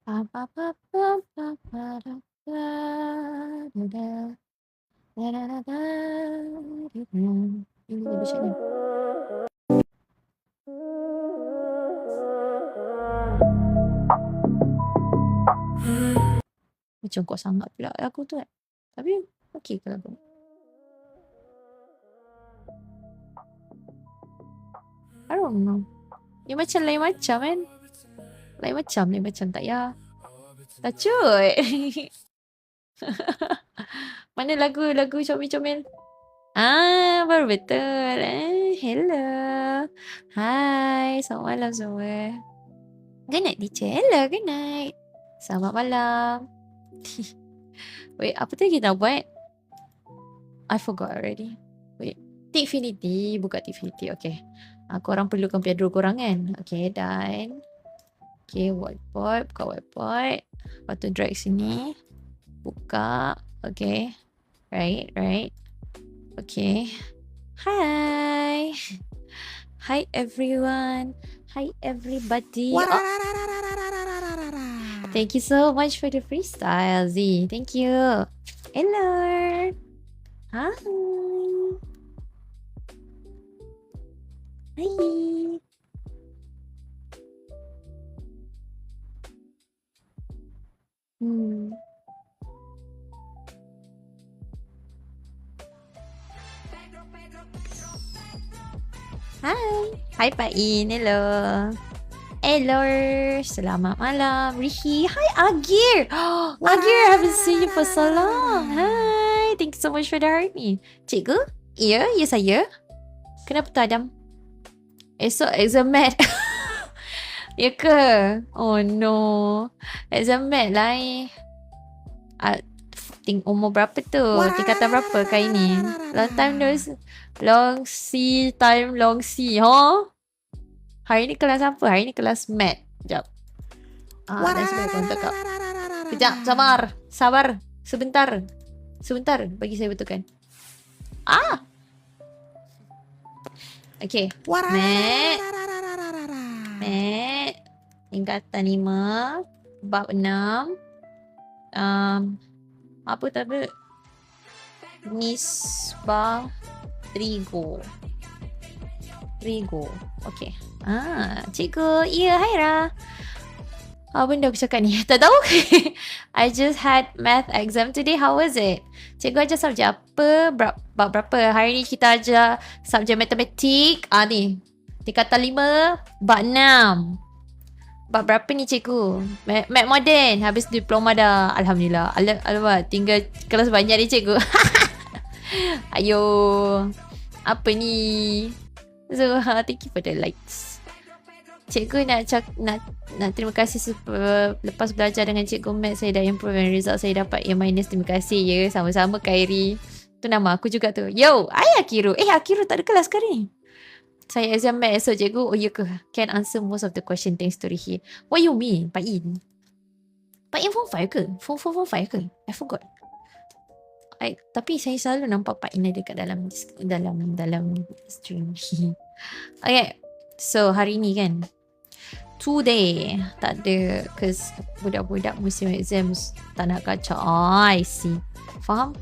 Pa pa pa pa pa pa da da da da da da da da da da. Ini lagu Syed ni. Macam kuat sangat pula lagu tu kan. Tapi okey ke lagu? I don't know. Dia macam lain macam kan. Lain macam tak ya. Tacut. Mana lagu comel-comel? Baru betul. Hello. Hai, selamat malam semua. Good night, teacher. Hello, good night. Selamat malam. Wait, apa tadi kita nak buat? I forgot already. Wait, Tikfinity. Buka Tikfinity. Okay. Korang perlukan pedro korang kan? Okay, done. Okay, whiteboard. Buka whiteboard. Lepas tu drag sini. Buka. Okay. Right. Okay. Hi. Hi everyone. Hi everybody. Thank you so much for the freestyle, Z. Thank you. Hello. Hi. Hi. Hi Pak In. Hello. Hello. Selamat malam. Rihi. Hi Agir. Agir, I haven't seen you for so long. Hi. Thank you so much for the heart ni. Cikgu? Ya saya. Kenapa tu Adam? Esok exam mat. Ya ke? Oh no. Exam mat lah umur berapa tu? Tingkatan berapa kali ni? Long see. Hari ni kelas apa? Hari ni kelas mat. Sekejap. Dah sebentar aku hantar kau. Sekejap, sabar. Sebentar. Bagi saya betulkan. Okay. Mat. Tingkatan 5. Bab 6. Apa tabe? Nisbah Trigo. Okay. Cikgu. Ya, Haira. Apa benda aku cakap ni? Tak tahu. I just had math exam today. How was it? Cikgu ajar subjek apa? Bab berapa? Hari ni kita ajar subjek matematik. Ni. Tingkatan 5. Bab 6. Bab berapa ni cikgu? Mat modern. Habis diploma dah. Alhamdulillah. Alamak. Tinggal kelas banyak ni cikgu. Ayo. Apa ni? So, thank you for the likes. Cikgu nak terima kasih lepas belajar dengan cikgu Mat, saya dah improve dan result saya dapat A-. Terima kasih ya. Sama-sama Khairi. Tu nama aku juga tu. Yo, Akiru. Akiru tak ada kelas sekarang ni. Saya exam Mat esok cikgu. Oh ya ke? Can answer most of the question thanks to Rihi. What you mean, Pak In? Pak In form 5 ke? Form 5 ke? I forgot. Tapi saya selalu nampak Pak In ada kat dalam stream. Okay. So hari ni kan, today tak ada, cause budak-budak musim exams tak nak kacau. I see. Faham?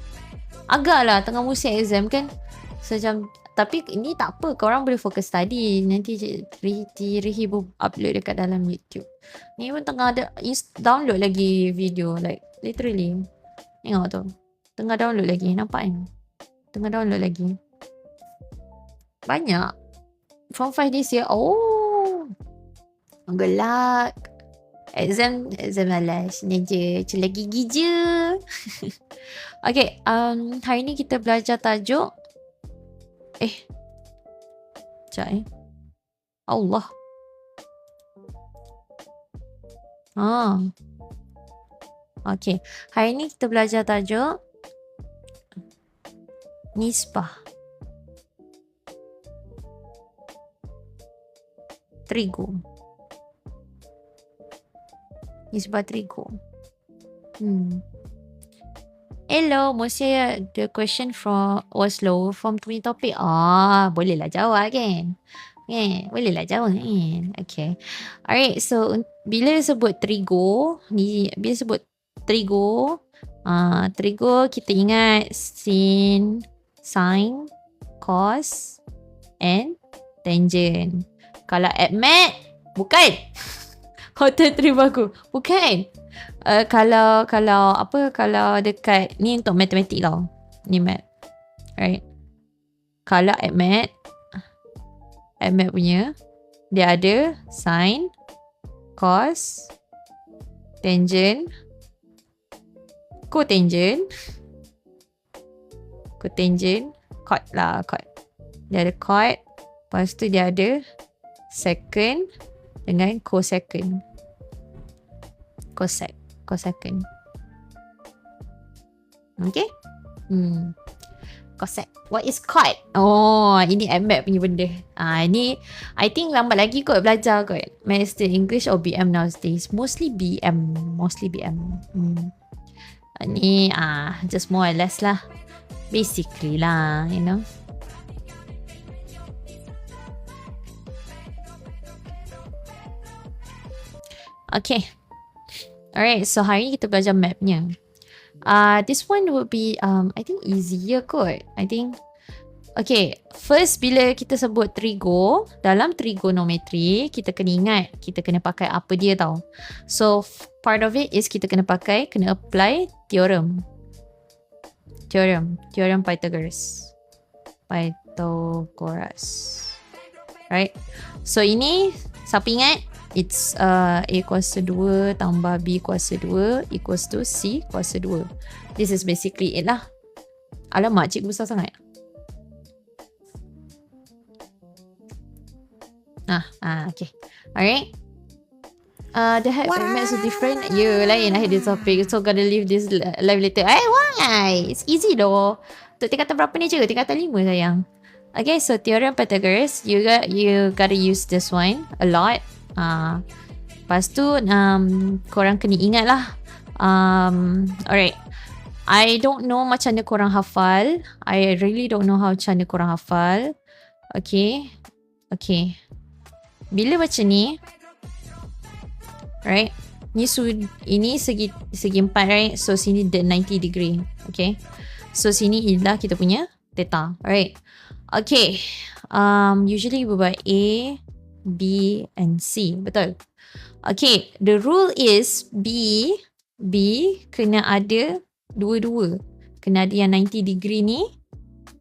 Agaklah tengah musim exam kan. Sejam. Tapi ini tak apa, korang boleh fokus study. Nanti Rihi upload dekat dalam YouTube. Ni pun tengah ada download lagi video, like literally. Tengok tu. Tengah download lagi. Nampak kan? Tengah download lagi. Banyak. Form 5 this year. Oh. Good luck. Exam malas. Ni je. Celah gigi je. Okay. Hari ni kita belajar tajuk. Sekejap Allah. Okay. Hari ni kita belajar tajuk Nisbah Trigo. Nisbah Trigo. Hello, mostly the question was low from 20 topic. Bolehlah jawab kan. Boleh lah jawab kan. Okay. Alright, so bila sebut trigo, bila sebut trigo, trigo kita ingat sin, sine, cos and tangent. Kalau AddMath, bukan. Hotel terima aku. Bukan. Kalau dekat ni untuk matematik tau. Ni math. Right. Kalau AddMath punya dia ada sin, cos, tangent, cotangent, cot lah, cot. Dia ada cot, lepas tu dia ada second dengan cosecant. Cosecant. Okay? Cosec. What is cot? Oh, ini AddMath punya benda. Ini I think lambat lagi kot belajar kot. Master English or BM nowadays. Mostly BM. Ni just more or less lah. Basically lah, you know. Okay. Alright, so hari ni kita belajar mapnya. This one would be I think easier kot. I think okay, first bila kita sebut trigo, dalam trigonometry kita kena ingat kita kena pakai apa dia tau. So part of it is kita kena apply theorem Pythagoras. Right. So ini siapa ingat? It's A kuasa 2 tambah B kuasa 2 equals to C kuasa 2. This is basically it lah. Alamak, cikgu besar sangat. Okay. Alright. The head maths is different. Lain lah this topic. So gotta leave this live later. Why? It's easy though. Untuk tingkatan berapa ni je? Tingkatan 5 sayang. Okay, so theorem Pythagoras. You gotta use this one a lot. Lepas tu korang kena ingat lah. Alright, I don't know macam mana korang hafal. I really don't know macam mana korang hafal. Okay. Bila macam ni, right, ini segi 4, right? So sini the 90 degree. Okay, so sini ialah kita punya theta. Right. Okay, usually we buat A, B and C. Betul? Okay, the rule is B kena ada dua-dua. Kena ada yang 90 degree ni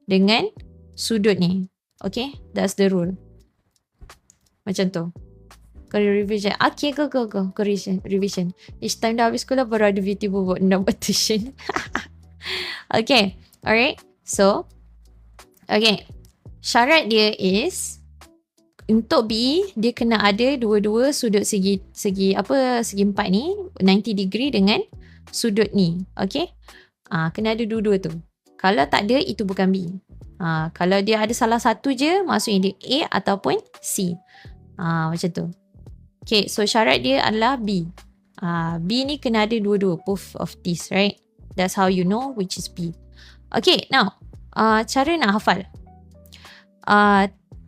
dengan sudut ni. Okay, that's the rule. Macam tu. Kau revision. Okay, go. Revision. Each time dah habis sekolah baru ada VTube buat tuition. Okay, alright. So, okay. Syarat dia is untuk B, dia kena ada dua-dua sudut segi 4 ni, 90 degree dengan sudut ni. Okay? Kena ada dua-dua tu. Kalau tak ada, itu bukan B. Kalau dia ada salah satu je, maksudnya dia A ataupun C. Macam tu. Okay, so syarat dia adalah B. B ni kena ada dua-dua, both of these, right? That's how you know which is B. Okay, now, cara nak hafal.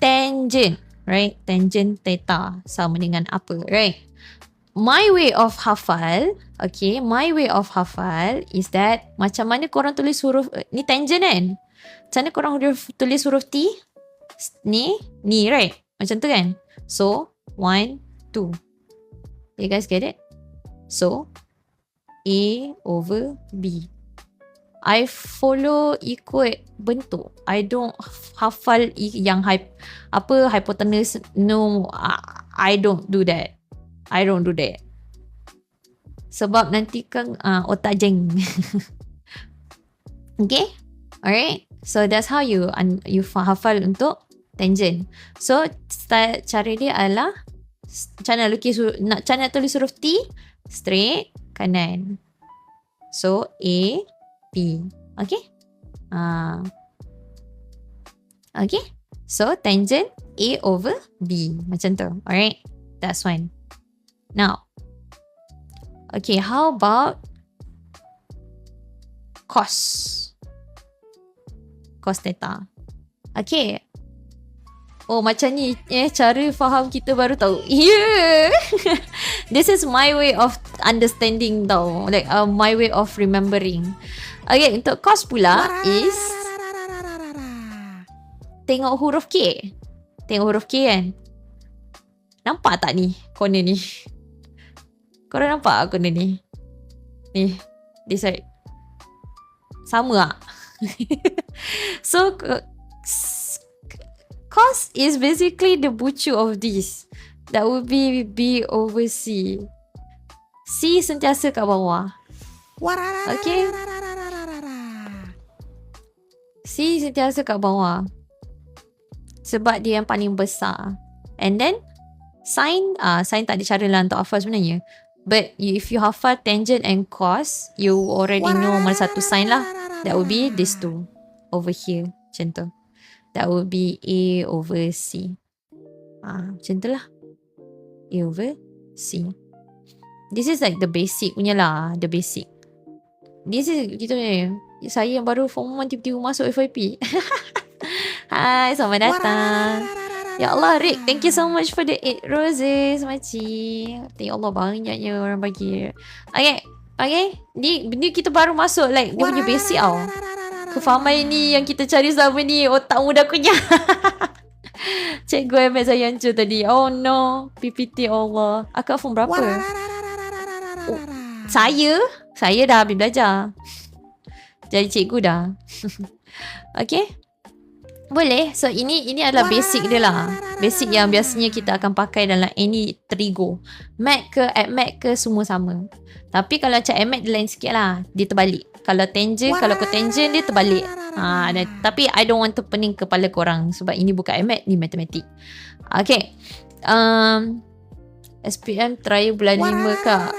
Tangent. Right, tangent theta sama dengan apa, right? My way of hafal is that macam mana korang tulis huruf ni tangent kan? Macam mana korang tulis huruf T? Ni, right? Macam tu kan? So, 1, 2. You guys get it? So, A over B. I follow ikut bentuk. I don't hafal yang hypotenuse. No, I don't do that. Sebab nanti kan otak jeng. Okay? Alright. So that's how you hafal untuk tangent. So cara dia adalah cara nak tulis huruf T, straight kanan. So A, B. Okay? Okay? So, tangent A over B. Macam tu. Alright? That's one. Now, okay, how about cos theta? Okay. Oh macam ni cara faham kita baru tahu. Yeah. This is my way of understanding tau. Like my way of remembering. Okay, untuk cos pula is tengok huruf K. Tengok huruf K kan. Nampak tak ni corner ni? Korang nampak corner ni? Ni, this side. Sama tak? So cos is basically the bucu of this. That would be B over C. C sentiasa kat bawah. Okay. C sentiasa kat bawah. Sebab dia yang paling besar. And then sin tak ada cara lah untuk hafal sebenarnya. But if you hafal tangent and cos, you already know mana satu sin lah. That would be these two over here. Macam tu. That would be A over C. Macam tu lah. A over C. This is like the basic punya lah. The basic. This is gitu ni. Saya yang baru form 1 tiba-tiba masuk FYP. Hai, selamat datang. Ya Allah, Rick, thank you so much for the 8 roses, makcik. Ya Allah, banyaknya orang bagi. Okay. Ni kita baru masuk like dia punya basic tau. Kefahaman ni yang kita cari selama ni. Otak muda kunyah. Cikgu MS saya hancur tadi. Oh no. PPT Allah. Akak form berapa? Oh, saya dah habis belajar. Jadi cikgu dah. Okay. Boleh. So ini adalah basic dia lah. Basic yang biasanya kita akan pakai dalam any trigo. Mat ke, admat ke, semua sama. Tapi kalau macam admat dia lain sikit lah. Dia terbalik. Kalau tangent, kalau cotangent dia terbalik. Tapi I don't want to pening kepala korang. Sebab ini bukan admat, ni matematik. Okay. SPM trial bulan 5 kak.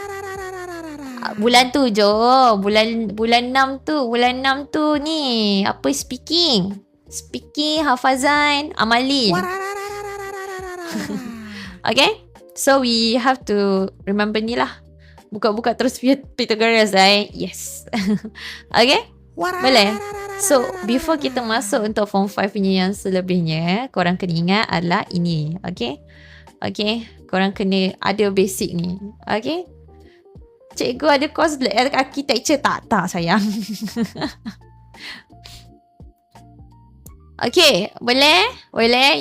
Bulan tu je. Bulan 6 tu. Bulan 6 tu ni. Apa speaking? Speaking, hafazan, amalin. Okay. So we have to remember ni lah. Buka-buka terus Pythagoras yes. Okay. Boleh. So before kita masuk untuk form 5 punya yang selebihnya, korang kena ingat adalah ini. Okay. Korang kena ada basic ni. Okay. Cikgu ada course architecture tak sayang. Okay, boleh?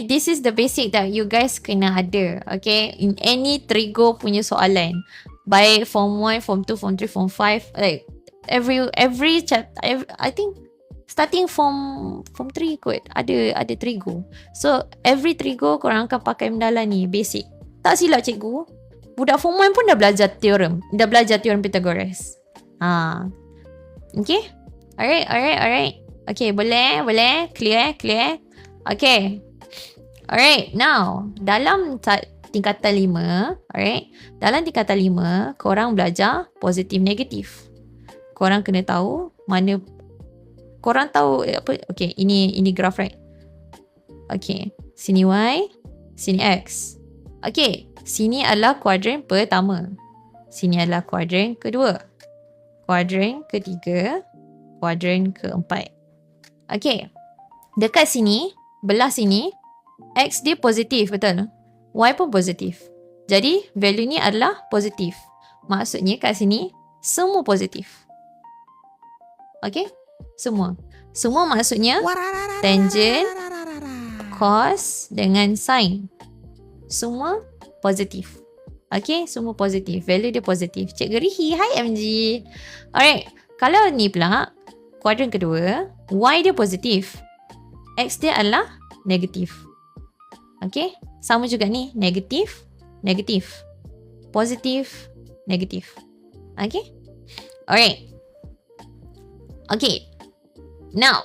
This is the basic that you guys kena ada. Okay, in any trigo punya soalan. Baik form 1, form 2, form 3, form 5. Like, every chapter, I think starting form 3 kot. Ada trigo. So, every trigo korang akan pakai benda lah ni, basic. Tak silap cikgu. Budak form 1 pun dah belajar teorem. Dah belajar teorem Pythagoras. Okay. Alright. Okay, boleh. Clear. Okay. Alright, now dalam tingkatan 5, alright. Dalam tingkatan 5, korang belajar positif negatif. Korang kena tahu mana, korang tahu apa? Okay, ini graph, right? Okay, sini Y, sini X. Okay, sini adalah kuadran pertama. Sini adalah kuadran kedua. Kuadran ketiga. Kuadran keempat. Okay, dekat sini, belah sini, X dia positif, betul? Y pun positif. Jadi, value ni adalah positif. Maksudnya kat sini, semua positif. Okay? Semua maksudnya tangent, cos dengan sin. Semua positif. Okay? Semua positif. Value dia positif. Cikgu Rihi, hi MG. Alright. Kalau ni pula, kuadran kedua, Y dia positif. X dia adalah negatif. Okay? Sama juga ni. Negatif. Positif. Negatif. Okay? Alright. Okay. Now,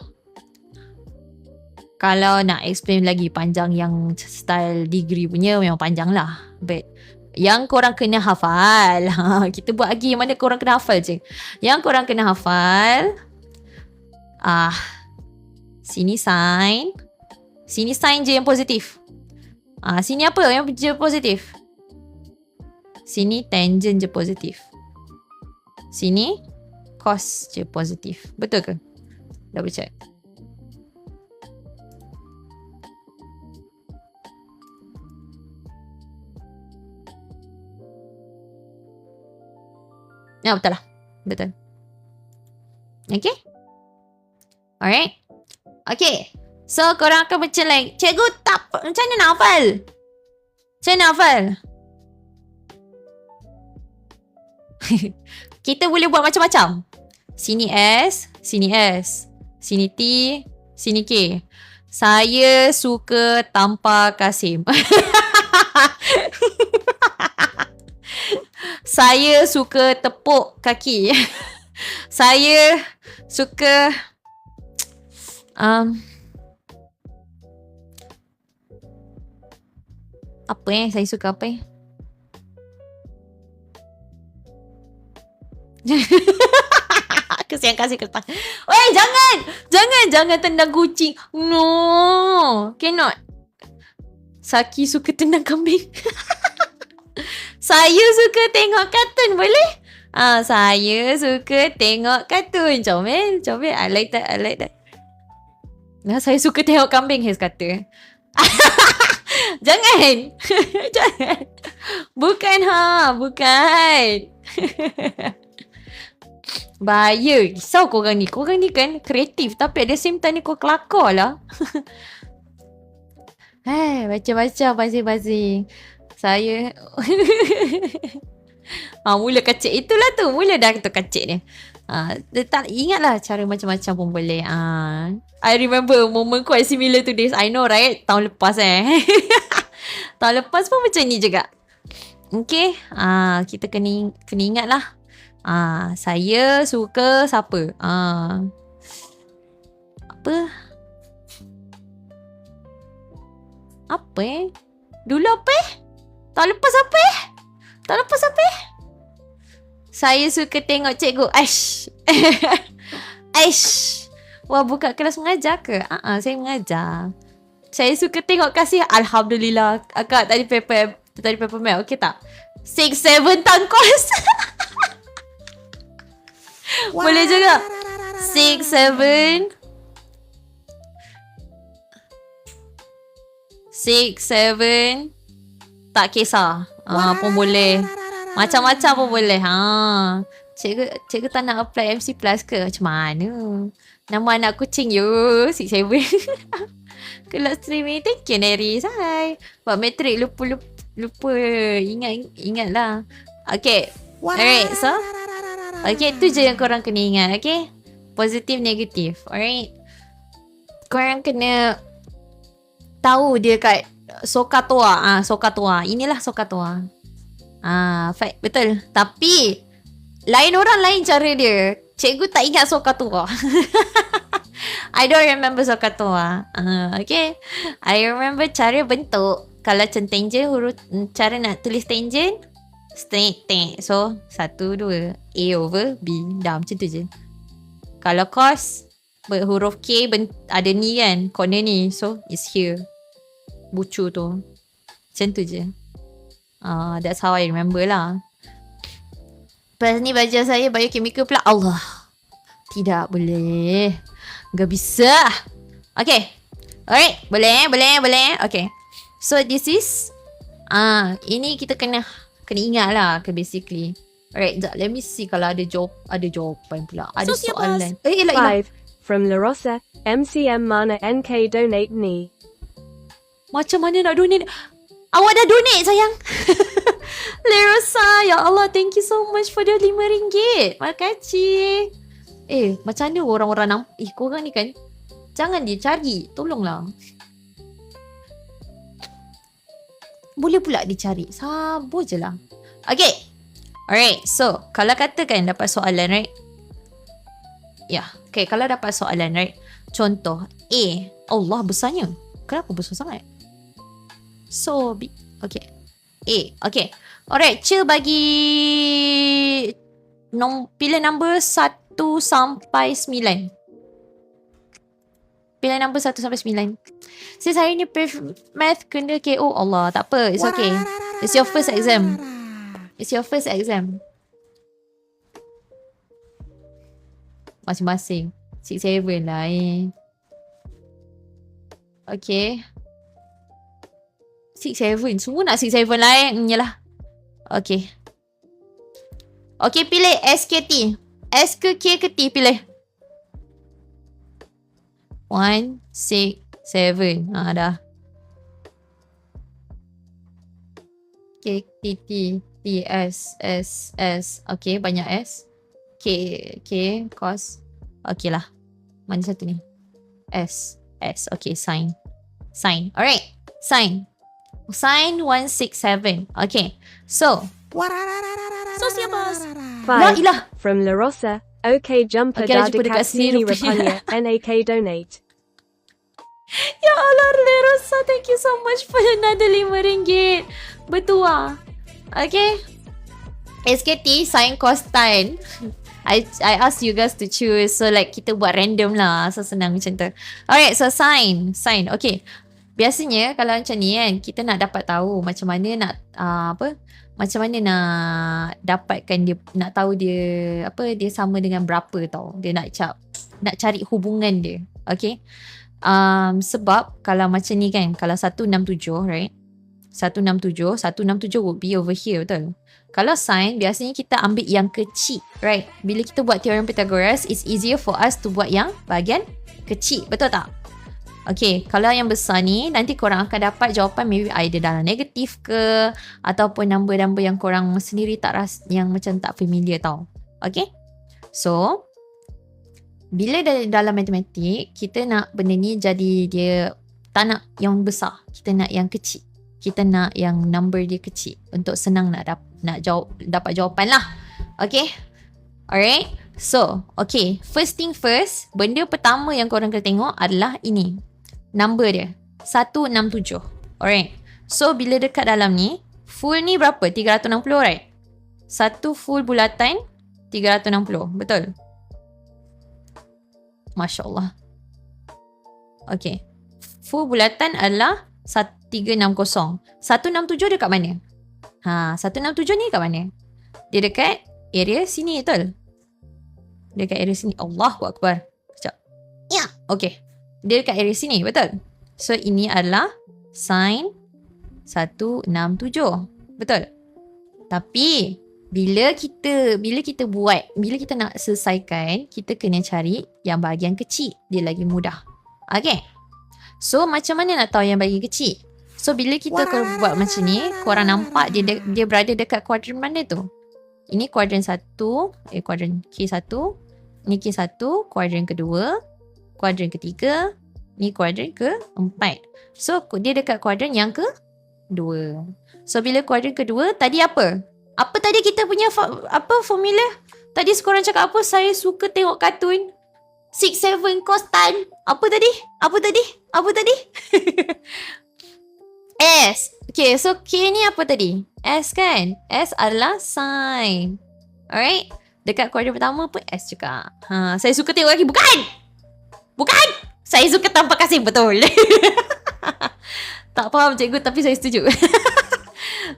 kalau nak explain lagi panjang yang style degree punya, memang panjang lah. But yang korang kena hafal. Kita buat lagi yang mana korang kena hafal je. Yang korang kena hafal, sini sin. Sini sin je yang positif. Sini apa yang je positif? Sini tangent je positif. Sini cos je positif. Betul ke? Double check. Ya, betul lah. Betul. Okay. Alright. Okay. So, korang akan baca like, cikgu tak, macam mana nak hafal? Macam mana nak hafal? Kita boleh buat macam-macam. Sini S, sini S. Sini T, sini K. Saya suka tampar Kasim. Saya suka tepuk kaki. Saya suka apa saya suka apa Kesian kasih kertas. Weh, jangan tendang kucing. No, cannot. Saki suka tendang kambing. Saya suka tengok kartun, boleh? Saya suka tengok kartun. Comel. I like that. Nah, saya suka tengok kambing, Hez kata. Jangan. Bukan. Bahaya. Risau korang ni. Korang ni kan kreatif, tapi at the same time ni kau kelakar lah. Baca-baca bazing-bazing. Saya mula kacik. Itulah tu. Mula dah tu kacik dia. Tak ingatlah cara macam-macam pun boleh. I remember moment quite similar to this. I know, right? Tahun lepas tahun lepas pun macam ni juga. Okay. Kita kena ingat lah. Saya suka siapa? Apa Dulu apa Tahun lepas apa Saya suka tengok cikgu. Aish. Wah, buka kelas mengajar ke? Saya mengajar. Saya suka tengok kasih. Alhamdulillah. Akak tadi paper map. Okay tak? 6-7 tangkos. Boleh juga. 6-7 tak kisah. Pun boleh. Macam-macam pun boleh. Cikgu tak nak apply MC Plus ke? Macam mana? Nama anak kucing you 6-7. Kelas streaming. Thank you Neri. Hai. Buat matrik lupa. Ingatlah. Okay. Alright. So. Okay. Tu je yang korang kena ingat. Okay. Positif, negatif. Alright. Korang kena tahu dia kat Sokatua. Sokatua. Inilah Sokatua. Betul. Tapi lain orang lain cara dia. Cikgu tak ingat Sokatua. I don't remember Sokatua. Okay. I remember cara bentuk. Kalau centenjen huruf, cara nak tulis tenjen straight. So 1, 2 A over B. Dah macam tu je. Kalau cos huruf K ada ni kan, corner ni. So it's here. Bucu tu. Macam tu je. That's how I remember lah. Lepas ni belajar saya biochemical pula. Allah. Tidak boleh. Gak bisa. Okay. Alright. Boleh. Okay. So this is ini kita kena ingat lah ke basically. Alright. Sekejap. Let me see kalau ada jawapan pula. Ada soalan. Elak. From La Rosa, MCM Mana NK donate ni. Macam mana nak donate? Awak dah donate sayang. Lerosa, ya Allah, thank you so much for the RM5. Makasih. Macam mana orang-orang nampak? Korang ni kan, jangan dia cari. Tolonglah. Boleh pula dicari. Sabar je lah. Okay. Alright. So, kalau katakan dapat soalan, right? Okay, kalau dapat soalan, right? Contoh, A. Allah, besarnya. Kenapa besar sangat? So big. Okay. A. Okay. Alright. Cil bagi pilih number 1 sampai 9. Pilih number 1 sampai 9. Sis hari ni math kena KO. Allah, tak apa. It's okay. It's your first exam. Masing-masing. 6-7 lah Okay. 6-7. Semua nak 6-7 lah Yalah. Okay. Okay, pilih S ke T. S ke K ke T, pilih. 1, 6, 7. Dah. K, T, T, T, S, S, S. Okay, banyak S. K, K, cos. Okay lah. Mana satu ni? S, S. Okay, sin. Sin. Alright. Sin. Sin 167. Okay. So. Sos ya bos. La 5. ilah. From La Rosa, OK Jumper Okay, dah jumpa dekat sini Dadikatsini rupanya. Rapanya, NAK donate. Ya Allah, Lerosa, thank you so much for another RM5. Bertuah. Okay. SKT, sin, cos, tan. I ask you guys to choose. So like kita buat random lah. So senang macam tu. Alright, so sin. Sin. Okay. Biasanya kalau macam ni kan, kita nak dapat tahu macam mana nak macam mana nak dapatkan dia, nak tahu dia dia sama dengan berapa tau. Dia nak cari hubungan dia. Okay. Sebab kalau macam ni kan, kalau 167, right? 167 would be over here, betul? Kalau sin, biasanya kita ambil yang kecil, right? Bila kita buat teorem Pythagoras, it's easier for us to buat yang bahagian kecil, betul tak? Okay, kalau yang besar ni, nanti korang akan dapat jawapan maybe either dalam negatif ke, ataupun number-number yang korang sendiri yang macam tak familiar tau. Okay? So, bila dalam matematik, kita nak benda ni jadi dia tak nak yang besar. Kita nak yang kecil. Kita nak yang number dia kecil. Untuk senang nak dapat jawapan lah. Okay? Alright? So, okay. First thing first, benda pertama yang korang kena tengok adalah ini. Number dia. 167. Alright. So, bila dekat dalam ni, full ni berapa? 360, right? Satu full bulatan, 360. Betul? Masya Allah. Okay. Full bulatan adalah 360. 167 dekat mana? 167 ni dekat mana? Dia dekat area sini, betul? Dekat area sini. Allahu Akbar. Sekejap. Ya. Okay. Dia dekat area sini, betul? So, ini adalah sin 167. Betul? Tapi, bila kita nak selesaikan, kita kena cari yang bahagian kecil. Dia lagi mudah. Okay. So, macam mana nak tahu yang bahagian kecil? So, bila kita buat macam ni, korang nampak dia berada dekat kuadran mana tu? Ini kuadran 1, kuadran K1. Ini K1, kuadran kedua, kuadran ketiga, ni kuadran keempat. So, dia dekat kuadran yang kedua. So, bila kuadran kedua, tadi apa? Apa tadi kita punya formula? Tadi sekorang cakap apa? Saya suka tengok kartun. 6, 7, cos, tan. Apa tadi? S. Okay, so K ni apa tadi? S kan? S adalah sin. Alright? Dekat kuadran pertama pun S juga. Saya suka tengok lagi. Bukan! Saya suka tanpa kasih, betul. Tak faham cikgu tapi saya setuju.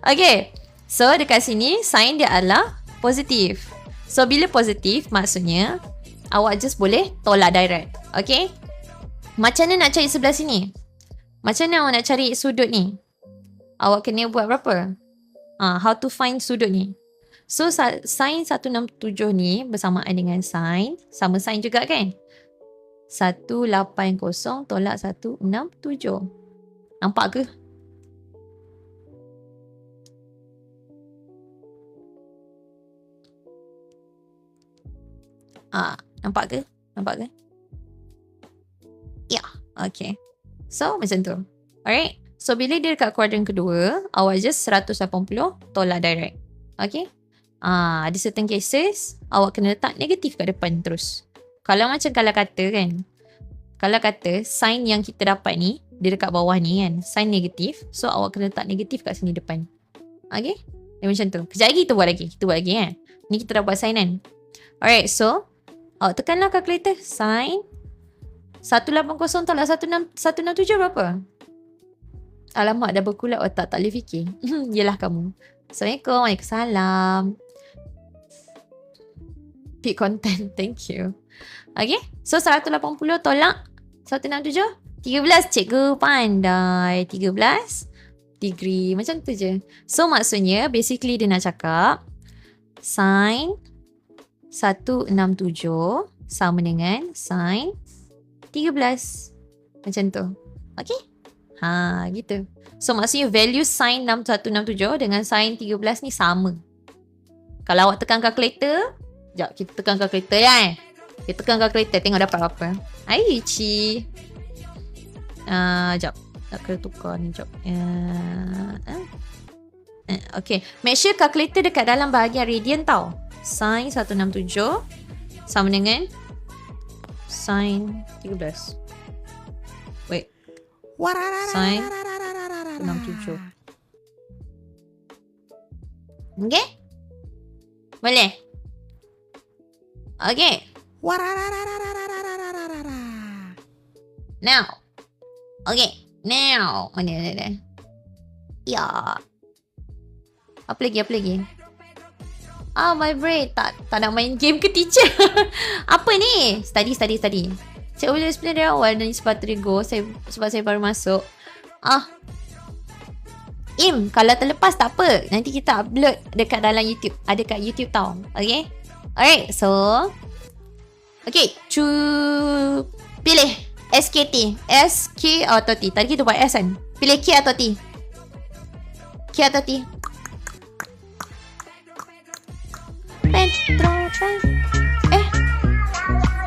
Okay. So, dekat sini, sign dia adalah positif. So, bila positif, maksudnya, awak just boleh tolak direct. Okay? Macam mana nak cari sebelah sini? Macam mana awak nak cari sudut ni? Awak kena buat berapa? How to find sudut ni? So, sin 167 ni bersamaan dengan sin. Sama sin juga kan? 180 tolak 167. Nampak ke? Nampak ke? Ya, okay. So, macam tu. Alright. So, bila dia dekat kuadran kedua, awak just 180 tolak direct. Okay. Ada certain cases, awak kena letak negatif kat depan terus. Kalau macam kalau kata sign yang kita dapat ni, dia dekat bawah ni kan, sign negatif. So, awak kena letak negatif kat sini depan. Okay. Dia macam tu. Kejap lagi kita buat lagi kan. Ni kita dah buat sign kan. Alright, so awak tekanlah kalkulator. Sin 180 tolak 167 berapa? Alamak, dah berkulat otak, tak boleh fikir. Yelah kamu. Assalamualaikum. Waalaikumsalam. Peak content. Thank you. Okay. So 180 tolak 167. 13. Cikgu pandai. 13 degree. Macam tu je. So maksudnya basically dia nak cakap Sin 167 sama dengan sin 13. Macam tu. Okay? Gitu. So maksudnya value sin 6167 dengan sin 13 ni sama. Kalau awak tekan kalkulator, sekejap kita tekan kalkulator kan. Kita tekan kalkulator tengok dapat apa. Hai Ichi. Sekejap. Nak kena tukar ni sekejap. Okay. Make sure kalkulator dekat dalam bahagian radian tau. Sin 167 sama dengan sin 13. Wait. Sin 167. Okay? Boleh? Okay. Now. Okay. Now. Mana. Ya. Apa lagi? My brain. Tak nak main game ke teacher? Apa ni? Study. Cikgu boleh explain dari awal dan sepatutnya go. Sebab saya baru masuk. Kalau terlepas tak apa. Nanti kita upload dekat dalam YouTube. Ada kat YouTube tau. Okay? Alright. So. Okay. Pilih. SKT. S, K atau T. Tadi kita buat S kan? Pilih K atau T. K atau T.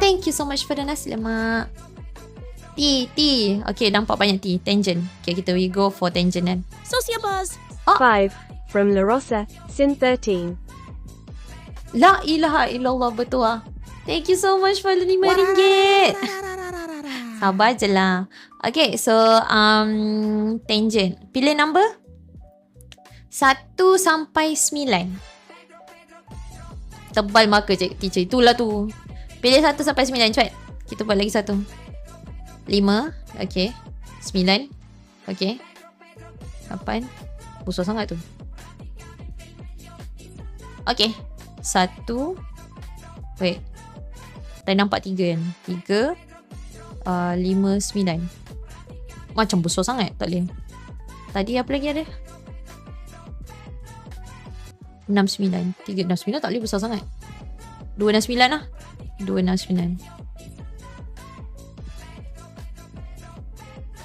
Thank you so much for the nasi lemak. T. Okay, nampak banyak T. Tangent. Okay, we go for tangent kan. Sociabuzz. 5. From La Rosa, Sin 13. La ilaha illallah, betul lah. Thank you so much for the RM5. Sabar je lah. Okay, so tangent. Pilih number 1 sampai 9. Tebal marker teacher. Itulah tu. Pilih 1 sampai 9. Cepat. Kita buat lagi 1. 5. Okay. 9. Okay. 8. Besar sangat tu. Okay. 1. Wait. Tadi nampak 3 kan? 3. 5, 9. Macam besar sangat. Tak boleh. Tadi apa lagi ada? 6, 9. 3, 6, 9 tak boleh besar sangat. 2, 6, 9 lah. 2, 6, 9.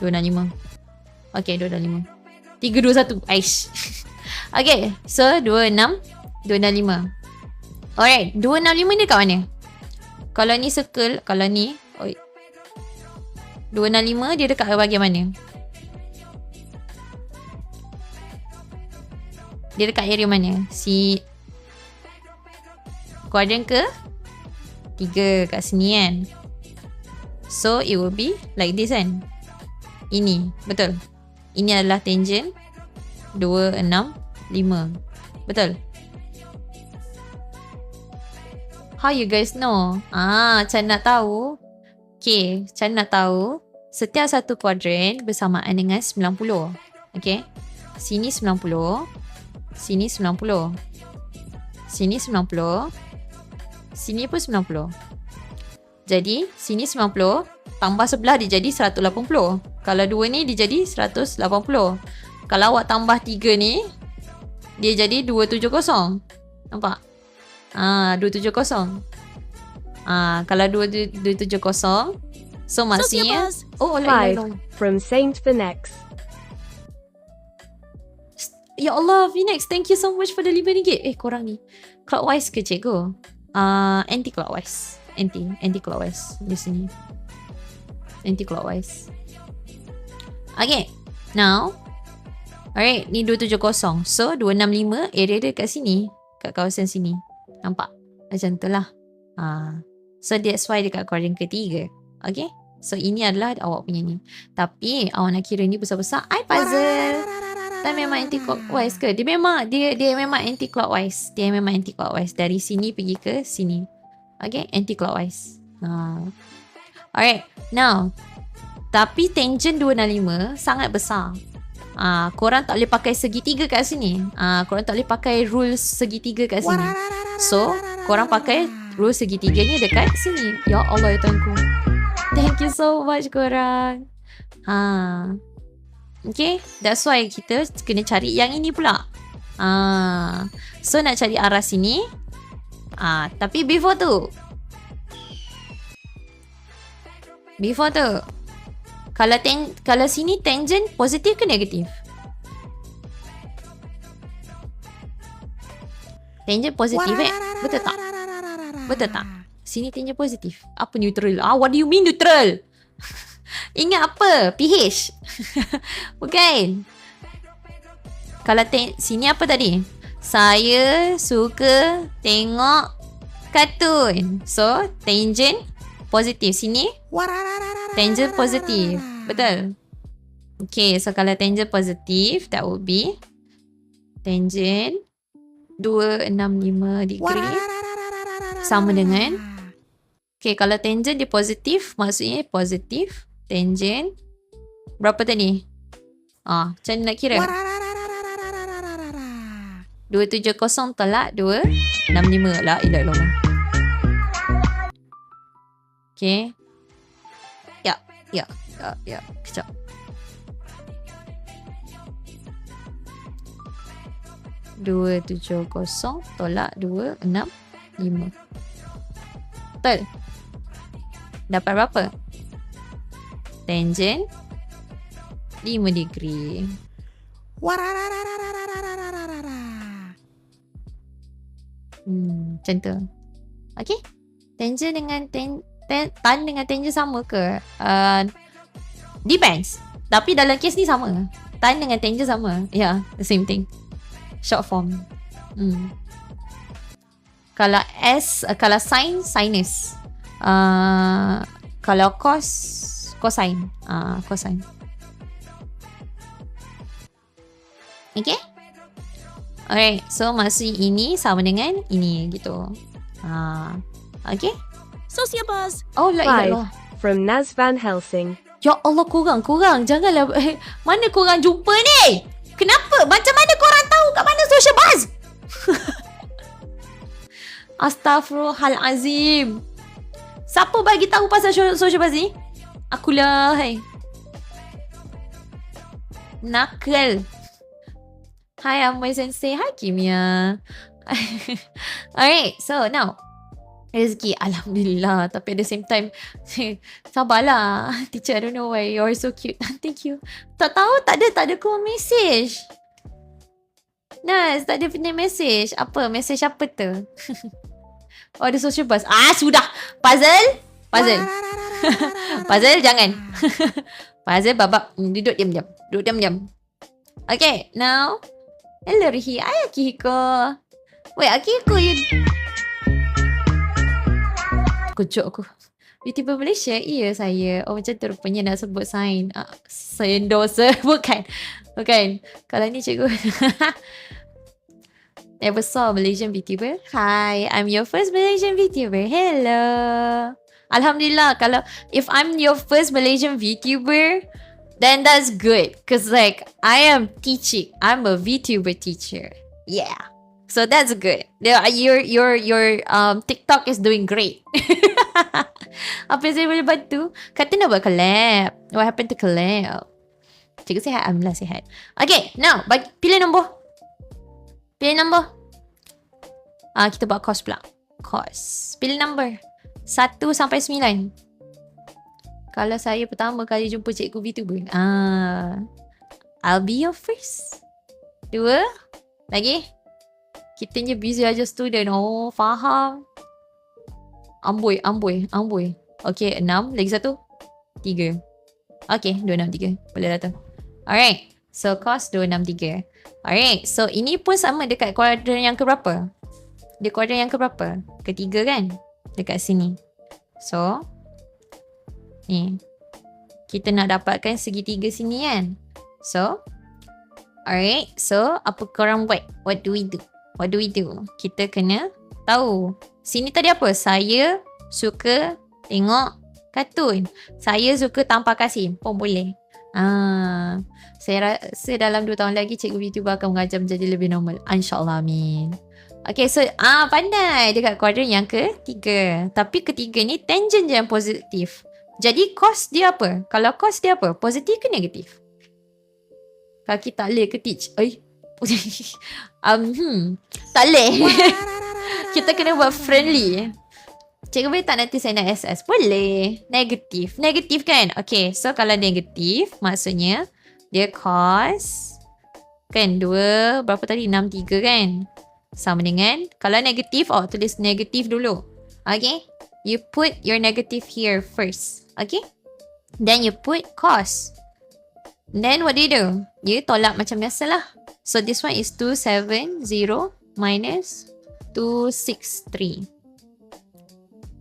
2, 6, 5. Okay, 2, 6, 5. 3, 2, 1. Aish. Okay, so 2, 6. 2, 6, 5. Alright, 2, 6, 5 ni kat mana? Kalau ni circle, kalau ni 265 dia dekat bahagian mana? Dia dekat area mana? Si kuadran ke 3 kat sini kan. So it will be like this kan. Ini betul. Ini adalah tangent 2, 6, 5. Betul. How you guys know? Macam nak tahu. Okay, macam nak tahu setiap satu kuadran bersamaan dengan 90. Okay. Sini 90. Sini 90. Sini 90. Sini pun 90. Jadi, sini 90. Tambah sebelah dia jadi 180. Kalau 2 ni dia jadi 180. Kalau awak tambah 3 ni, dia jadi 270. Nampak? 270. Kalau 270. So maksudnya Sociabuzz. 5. From Saint Phoenix. Ya Allah, Phoenix, thank you so much for the RM5. Korang ni clockwise ke cikgu? Anti-clockwise. Anti-clockwise di sini. Anti-clockwise. Okay, now alright, ni 270. So 265 area dia kat sini, kat kawasan sini. Nampak? Macam tu lah. So that's why dekat kuadran ketiga. Okay, so ini adalah awak punya ni. Tapi awak nak kira ni besar-besar, I puzzle. Dan memang anti-clockwise ke? Dia memang anti-clockwise. Dia memang anti-clockwise. Dari sini pergi ke sini. Okay, anti-clockwise. Alright, now tapi tangent 265 sangat besar. Korang tak boleh pakai segitiga kat sini. Korang tak boleh pakai rule segitiga kat sini. So, korang pakai rule segitiganya dekat sini. Ya Allah ya Tuhanku. Thank you so much korang. Okay, that's why kita kena cari yang ini pula. So nak cari arah sini. Tapi before tu, kalau sini tangent positif ke negatif? Tangent positif Betul tak? Betul tak? Sini tangent positif. Apa neutral? What do you mean neutral? Ingat apa? pH. Bukan. Kalau sini apa tadi? Saya suka tengok kartun. So, tangent positif. Sini tangent positif. Betul? Okay, so kalau tangent positif, that would be tangent 265 degree sama dengan, okay, kalau tangent dia positif, maksudnya positif tangent berapa tadi? Macam mana nak kira? 270 tolak 265. La ilah ilah. Okay. Ya. Kejap. Dua 270 tolak 265. Betul? Dapat berapa? Tangent 5 degree. Macam tu. Okay? Tangent dengan tan dengan tangent sama ke? Depends. Tapi dalam kes ni sama. Tan dengan tangent sama. Yeah, the same thing. Short form. Kalau kalau sin, sinus. Kalau cos, cosine. Cosine. Okay? Alright, so maksud ini sama dengan ini gitu. Okay? Sociabuzz. Oh, la ilaha 5. illallah. From Naz Van Helsing. Ya Allah, korang. Janganlah. Mana korang jumpa ni? Kenapa? Macam mana korang tahu kat mana Sociabuzz? Astaghfirullahalazim. Siapa bagi tahu pasal Sociabuzz ni? Akulah, hai. Nakal. Hi, Amoy Sensei. Hi, Kimia. Alright, so now. Rezeki, Alhamdulillah. Tapi at the same time, sabarlah. Teacher, I don't know why. You're so cute. Thank you. Tak tahu, tak ada kau message. Nas, tak ada punya message. Apa? Message apa tu? Oh, ada Sociabuzz. Sudah. Puzzle. Puzzle, jangan. Puzzle, babak. Duduk diam-diam. Okay, now. Hello, Rihi. Hai, Akihiko. Wait, Akihiko, you... Kejut aku. YouTuber Malaysia? Iya, saya. Oh, macam tu rupanya nak sebut sign. Saya endorse. Bukan. Kalau ni cikgu. Never saw Malaysian VTuber. Hi, I'm your first Malaysian VTuber. Hello. Alhamdulillah, if I'm your first Malaysian VTuber, then that's good. Cause like, I am teaching. I'm a VTuber teacher. Yeah. So that's good. Your TikTok is doing great. Apa yang saya boleh bantu? Kata nak buat collab. What happened to collab? Cikgu sihat? Alhamdulillah sihat. Okay, now pilih nombor. Kita buat course pula. Pilih nombor 1 sampai 9. Kalau saya pertama kali jumpa cikgu VTuber, I'll be your first. 2 lagi. Kita ni busy aja student. Oh, faham. Amboi. Okay, 6. Lagi 1. 3. Okay, 263. Boleh datang. Alright. So, course 263. Alright. So, ini pun sama dekat kuadran yang keberapa? Dia kuadran yang keberapa? Ketiga kan? Dekat sini. So, ni. Kita nak dapatkan segitiga sini kan? So, alright. So, apa korang buat? What do we do? Kita kena tahu. Sini tadi apa? Saya suka tengok kartun. Saya suka tanpa kasih pun boleh. Saya rasa dalam 2 tahun lagi cikgu VTuber akan mengajar menjadi lebih normal. InsyaAllah, amin. Okay, so pandai dekat kuadran yang ketiga. Tapi ketiga ni tangent je yang positif. Jadi cos dia apa? Kalau cos dia apa? Positif ke negatif? Kaki tak boleh ke teach? Tak boleh. Kita kena buat friendly. Cikgu boleh tak nanti saya nak SS? Boleh. Negatif. Negatif kan? Okay. So kalau negatif, maksudnya dia cos. Kan 2. Berapa tadi? 63 kan? Sama dengan. Kalau negatif, tulis negatif dulu. Okay. You put your negative here first. Okay. Then you put cos. Then what do? You tolak macam biasa lah. So this one is 270 minus 263.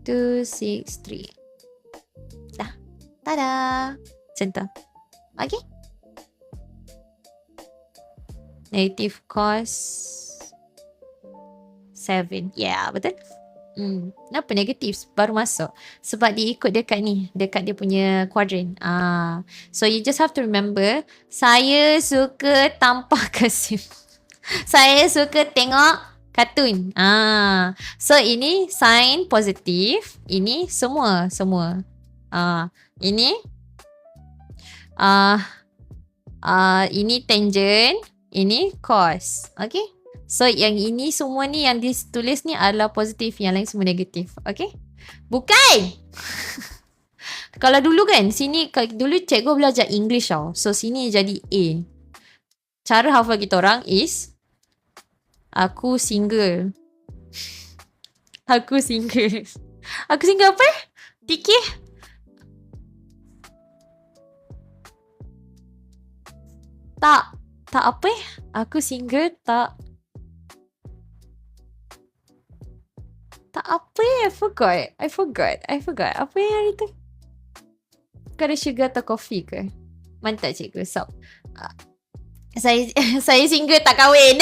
263. Dah. Tada. Macam tu. Okay. Negative cos 7. Yeah, betul. Kenapa negatif baru masuk? Sebab dia ikut dekat ni, dekat dia punya quadrant. So you just have to remember, saya suka tampar Kasim. Saya suka tengok kartun. So ini sign positif, ini semua. Ini ini tangent, ini cos. Okay? So yang ini semua ni yang ditulis ni adalah positif, yang lain semua negatif. Okay? Bukan! Kalau dulu kan, sini dulu cikgu belajar English tau. So sini jadi A. Cara hafal kita orang is aku single. Aku single. Aku single apa? Fikir. Tak apa aku single tak apa I forgot. Apa yang hari tu? Kau ada sugar atau coffee ke? Mantap cikgu. So, saya single tak kahwin.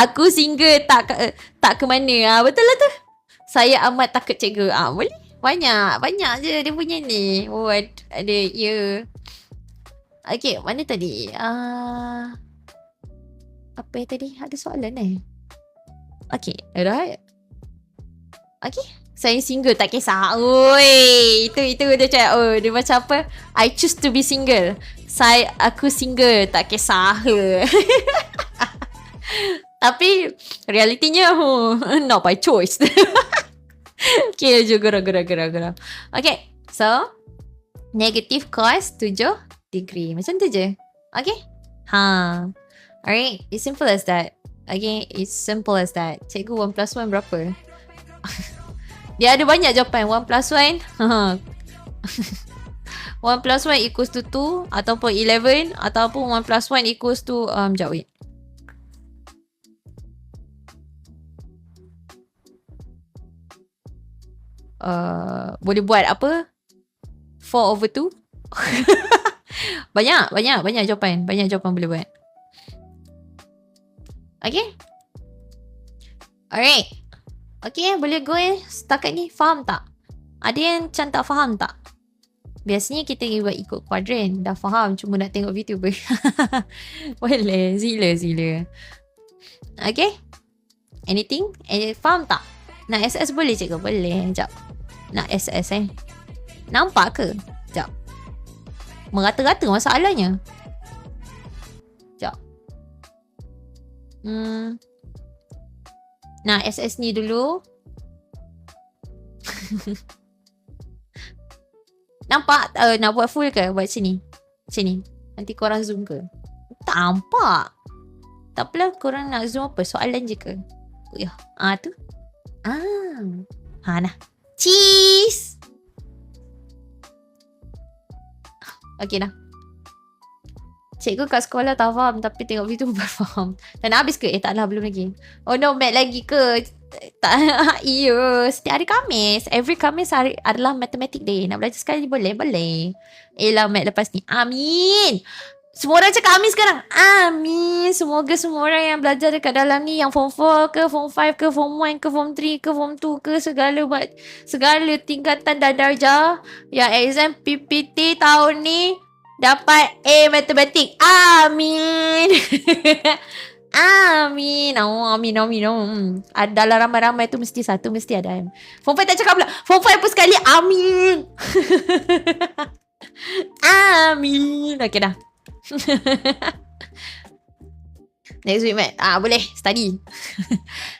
Aku single tak ke mana. Betul lah tu. Saya amat takut cikgu. Boleh. Banyak je dia punya ni. Ada ya. Okay, mana tadi? Apa yang tadi? Ada soalan Okay, alright. Okay, saya single tak kisah. Oi, itu dia cakap. Dia macam apa? I choose to be single. Aku single tak kisah. Tapi realitinya not by choice. Okay, juga gerak. Okay, so negative cos 7 degree. Macam tu je. Okay? Alright, it's simple as that. Okay, it's simple as that. Cikgu 1 plus 1 berapa? Dia ada banyak jawapan. 1 plus 1 1 plus 1 equals to 2 ataupun 11 ataupun 1 plus 1 equals to sekejap wait. Boleh buat apa? 4 over 2. Banyak jawapan. Banyak jawapan boleh buat. Okay. Alright. Okay, boleh go setakat ni. Faham tak? Ada yang macam tak faham tak? Biasanya kita buat ikut kuadran. Dah faham, cuma nak tengok VTuber. Boleh, sila. Okay. Anything? Faham tak? Nak SS boleh cikgu? Boleh. Sekejap. Nak SS nampak ke? Sekejap. Merata-rata masalahnya. Sekejap. Nah, SS ni dulu. Nampak? Nak buat full ke? Buat sini. Nanti korang zoom ke? Tak nampak. Tak apalah, korang nak zoom apa? Soalan je ke? Tu. Nah. Cheese. Okay dah. Cikgu kat sekolah tak faham, tapi tengok video baru faham. Dah nak habis ke? Taklah, belum lagi. Oh no, mat lagi ke? Tak. Ya, setiap hari Khamis. Every Khamis adalah Mathematic Day. Nak belajar sekali boleh? Boleh. Lah mat lepas ni. Amin. Semua orang cakap amin sekarang. Amin. Semoga semua orang yang belajar dekat dalam ni, yang form 4 ke, form 5 ke, form 1 ke, form 3 ke, form 2 ke, segala tingkatan dan darjah yang exam PPT tahun ni dapat A matematik. Amin. Amin. Amin. Dalam ramai-ramai tu mesti satu mesti ada. Form 5 tak cakap pula. Form 5 pun sekali. Amin. Amin. Okay dah. Next week Mat. Boleh. Study.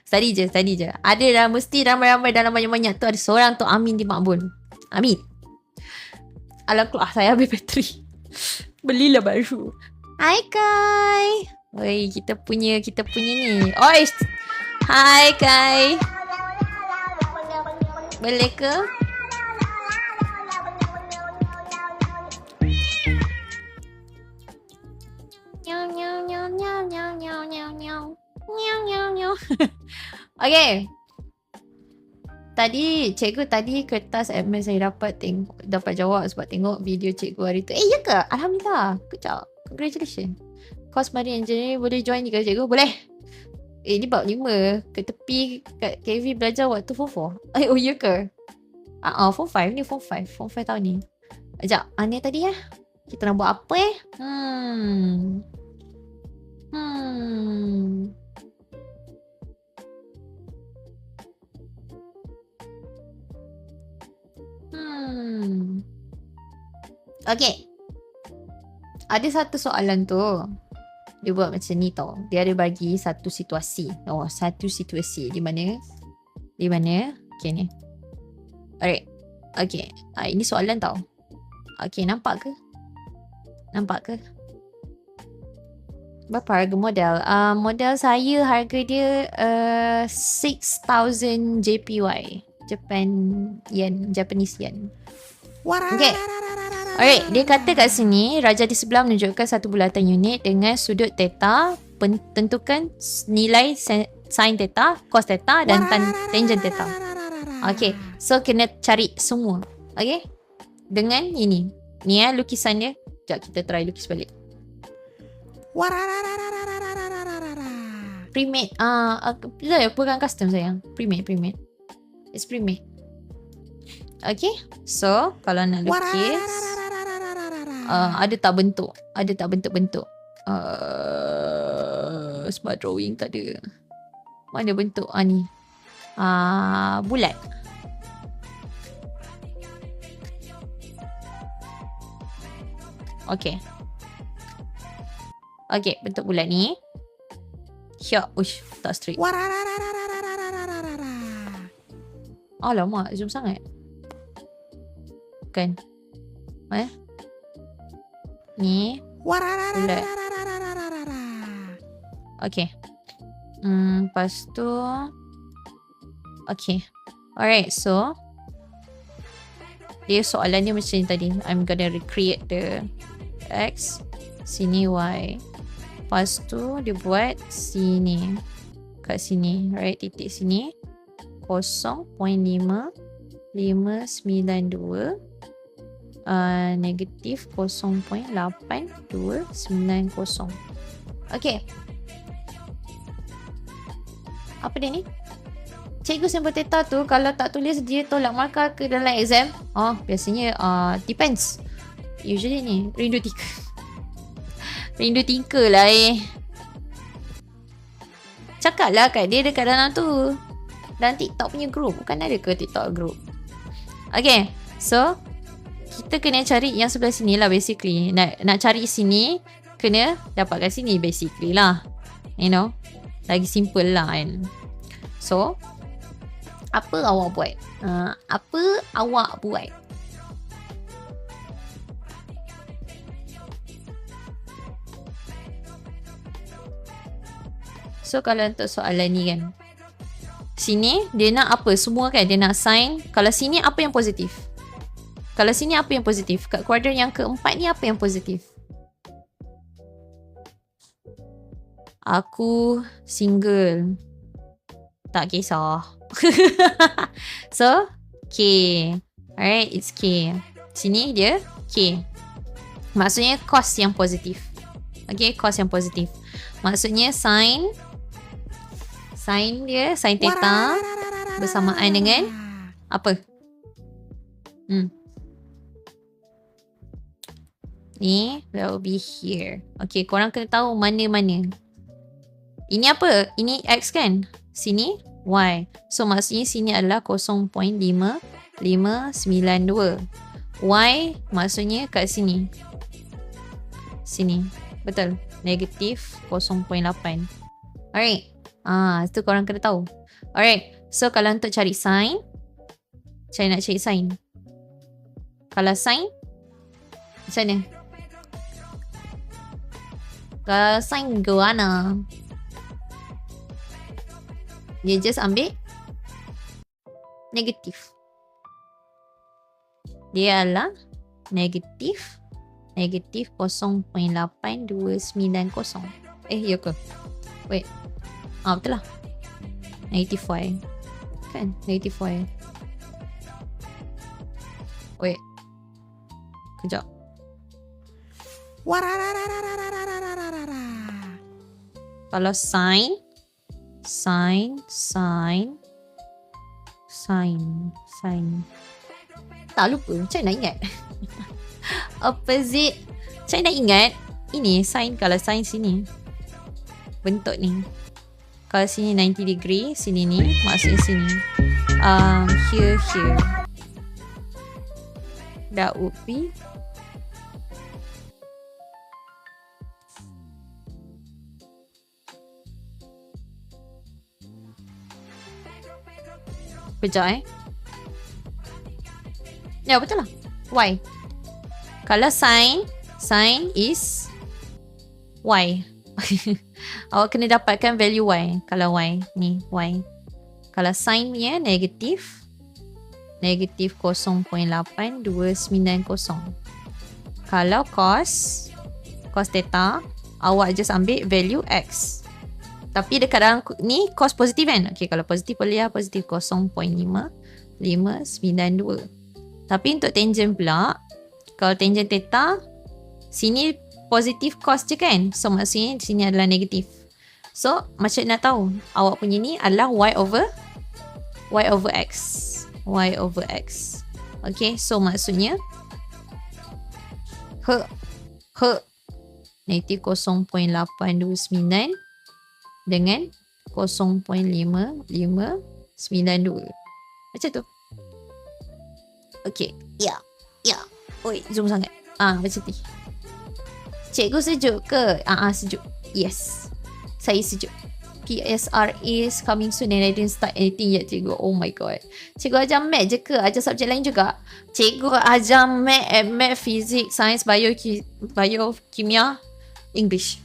Study je. Ada dah mesti ramai-ramai dalam banyak-banyak tu ada seorang tu Amin di Makbul. Amin. Alah keluar saya habis bateri. Belilah baru. Hai Kai. Oi, kita punya ni. Oi. Hai Kai. Boleh ke? Okay. Tadi kertas admin saya dapat jawab sebab tengok video cikgu hari tu. Ya ke? Alhamdulillah. Good job. Congratulations. Course Marine Engineering boleh join juga cikgu? Boleh. Ni bab 5. Ke tepi kat KV belajar waktu form 4. Oh ya ke? Form 5 ni form 5. Form 5 tahun ni. Sekejap. Ni tadi kita nak buat apa Okay. Ada satu soalan tu. Dia buat macam ni tau. Dia ada bagi satu situasi. Satu situasi. Di mana? Okay ni. Alright. Okay. Ini soalan tau. Okay, nampak ke? Berapa harga model? Model saya harga dia 6,000 JPY. Japanese yen. Okay. Alright, dia kata kat sini raja di sebelah menunjukkan satu bulatan unit dengan sudut theta, tentukan nilai sin theta, cos theta dan tangent theta. Okay, so kena cari semua. Okay, dengan ini. Ni lukisan dia. Sekejap kita try lukis balik. Pre-made. Bukan custom sayang. Pre-made. It's pre-made. Okay, so kalau nak lukis ada tak bentuk? Smart drawing tak ada. Mana bentuk? Ni bulat. Okay, bentuk bulat ni. Uish, tak straight. Alamak, zoom sangat. Kan? Ni bulat. Okay. Lepas tu okay. Alright, so dia soalan dia macam ni tadi. I'm gonna recreate the X, sini Y. Lepas tu dia buat sini. Kat sini, right, titik sini 0.5592 negatif 0.8290. Okay. Apa dia ni? Cikgu sembol theta tu kalau tak tulis dia tolak markah ke dalam exam? Biasanya depends. Usually ni rindu tinker lah Cakap lah kat dia dekat dalam tu. Dalam TikTok punya group. Bukan ada ke TikTok group? Okay, so kita kena cari yang sebelah sini lah basically. Nak cari sini, kena dapatkan sini basically lah. You know, lagi simple lah kan. So apa awak buat? So kalau untuk soalan ni kan, sini dia nak apa? Semua kan dia nak sin. Kalau sini apa yang positif? Kat kuadran yang keempat ni apa yang positif? Aku single. Tak kisah. So K. Alright, it's K. Sini dia K. Maksudnya cos yang positif. Okay, cos yang positif. Maksudnya sin dia, sin theta bersamaan dengan apa? Ni, that will be here. Okay, korang kena tahu mana-mana. Ini apa? Ini X kan? Sini Y. So, maksudnya sini adalah 0.5592. Y maksudnya kat sini. Sini. Betul? Negatif 0.8. Alright. Itu korang kena tahu. Alright. So kalau untuk cari sign, saya nak cari sign. Kalau sign, macam mana? Kalau sign ke mana? Dia just ambil negatif. Dia adalah negatif 0.8290. Ya ke? Wait. Betul lah. Negatif Y. Kan? Negatif Y. Wait. Kejap. Kalau sign. Tak lupa. Macam nak ingat? Opposite. Saya nak ingat. Ini sign. Kalau sign sini. Bentuk ni. Kalau sini 90 degree. Sini ni. Maksudnya sini. Here. That would be. Kejap Ya betul lah. Y. Kalau sign is Y. Awak kena dapatkan value Y. Kalau Y ni Y. Kalau sign punya negatif 0.8290. Kalau cos theta, awak just ambil value X. Tapi dekat dalam ni cos positif kan? Okay, kalau positif boleh lah. Positif 0.5592. Tapi untuk tangent pula, kalau tangent theta, sini positif cos je kan? So maksudnya sini adalah negatif. So macam nak tahu, awak punya ni adalah Y over X. Y over X. Okay, so maksudnya negatif 0.829 dengan 0.5592. Macam tu. Okay. Ya. Oi, zoom sangat. Macam ni. Cikgu sejuk ke? Sejuk. Yes. Saya sejuk. PSR is coming soon and I didn't start anything yet, cikgu. Oh my god. Cikgu ajar math je ke? Ajar subjek lain juga? Cikgu ajar math, physics, science, bio, kimia, English.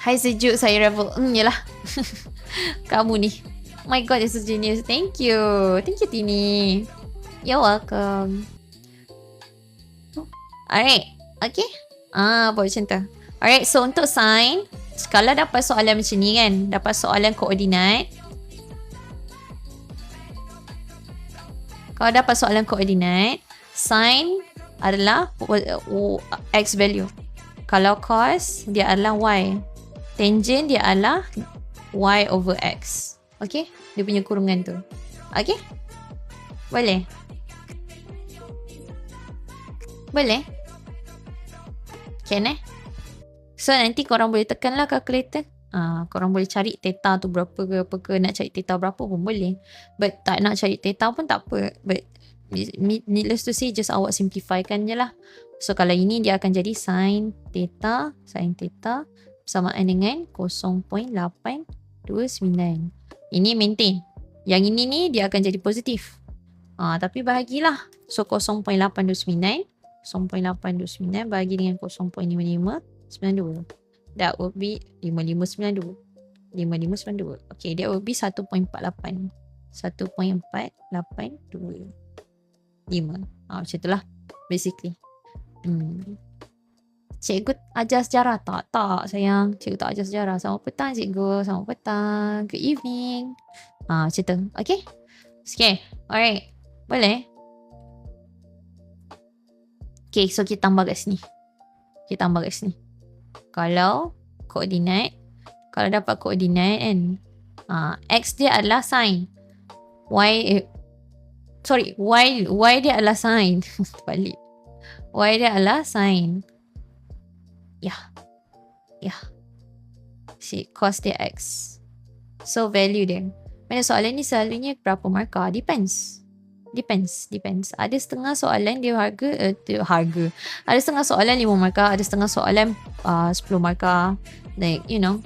Hai sejuk, saya Revel. Yelah. Kamu ni. Oh my god, you're so genius. Thank you. Thank you, Tini. You're welcome. Alright. Okay. Buat macam tu. Alright, so untuk sign, kalau dapat soalan macam ni kan, dapat soalan koordinat. Kalau dapat soalan koordinat, sign adalah X value. Kalau cos, dia adalah Y. Tangent dia adalah Y over X. Okay? Dia punya kurungan tu. Okay? Boleh? Boleh? Can So nanti korang boleh tekan lah calculator. Korang boleh cari theta tu berapa ke apa ke. Nak cari theta berapa pun boleh. But tak nak cari theta pun tak apa. But needless to say, just awak simplifikan je lah. So kalau ini dia akan jadi sin theta bersamaan dengan 0.829. Ini maintain. Yang ini ni dia akan jadi positif. Tapi bahagilah. So 0.829 bahagi dengan 0.5592. That would be 5592. Okay, that would be 1.48. 1.482. 5. Macam itulah basically. Cikgu ajar sejarah tak? Tak sayang, cikgu tak ajar sejarah. Selamat petang cikgu. Selamat petang. Good evening. Macam tu. Okay. Alright. Boleh? Okay, so kita tambah kat sini. Kalau koordinat, kalau dapat koordinat kan, X dia adalah sin. Y dia adalah sin. Balik. Y dia adalah sin. Ya. Cos dia X. So value dia. Mana soalan ni selalunya berapa markah? Depends. Depends. Ada setengah soalan dia harga. Ada setengah soalan 5 markah, ada setengah soalan 10 markah. Like, you know,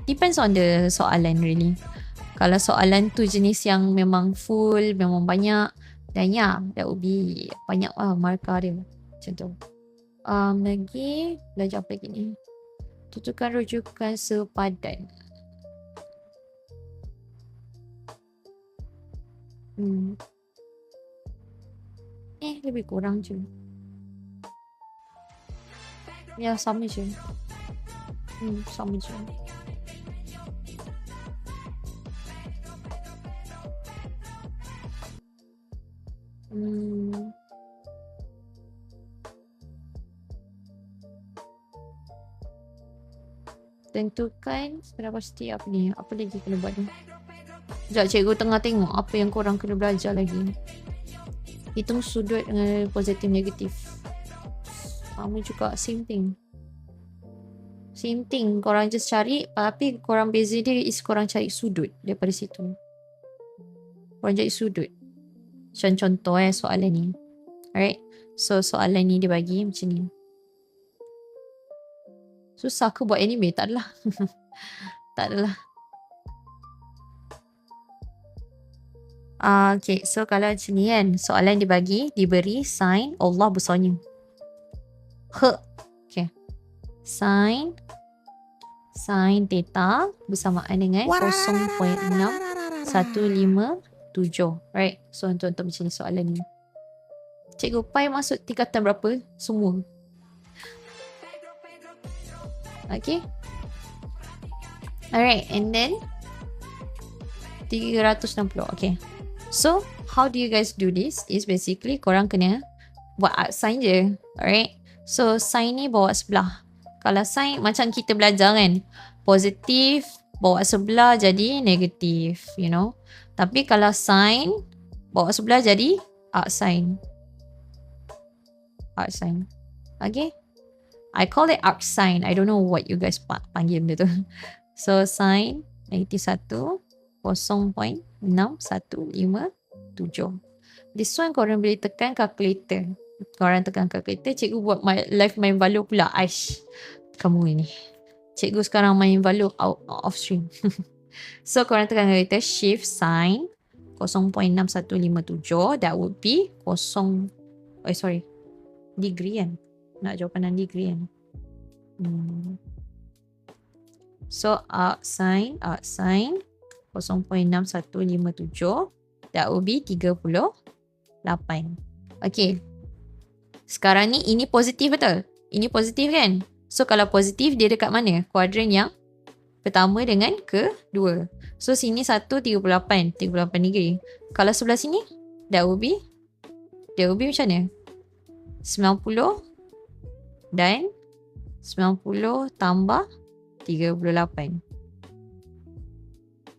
depends on the soalan really. Kalau soalan tu jenis yang memang full, memang banyak, then that would be banyak markah dia. Macam tu. Lagi, belajar apa lagi ni? Tentukan rujukan sepadan. Lebih kurang je. Ya, sama je. Sama je. Tentukan seberapa pasti apa ni. Apa lagi kena buat ni? Sekejap, cikgu tengah tengok apa yang korang kena belajar lagi. Hitung sudut dengan positif negatif. Sama juga, same thing. Korang just cari, tapi korang beza dia is korang cari sudut daripada situ. Korang cari sudut. Contoh soalan ni. Alright. So soalan ni dia bagi macam ni. Susah ke buat anime? Tak adalah. Tak adalah. Okay, so kalau macam ni kan, soalan diberi sin Allah besarnya. Okay. Sin theta bersamaan dengan 0.6157. Right. So untuk macam ni soalan ni. Cikgu Pai masuk tingkatan berapa? Semua. Okay. Alright, and then 360. Okay. So, how do you guys do this? Is basically korang kena buat sign je. Alright. So, sign ni bawa sebelah. Kalau sign macam kita belajar kan, positif bawa sebelah jadi negatif, you know. Tapi kalau sign bawa sebelah jadi arc sign. Okay. I call it arc sign. I don't know what you guys panggil benda tu. So, sin negatif 1 0.6157. This one korang boleh tekan calculator. Cikgu buat live main value pula. Aish, kamu ini. Cikgu sekarang main value off stream. So korang tekan calculator, shift sin 0.6157. That would be degree kan. Nak jawapan degree kan. So arc sin 0.6157. That would be 38. Okay. Sekarang ni ini positif betul? Ini positif kan? So kalau positif dia dekat mana? Kuadran yang pertama dengan kedua. So sini 38 degree. Kalau sebelah sini that would be macam mana? 90 dan 90 tambah 38.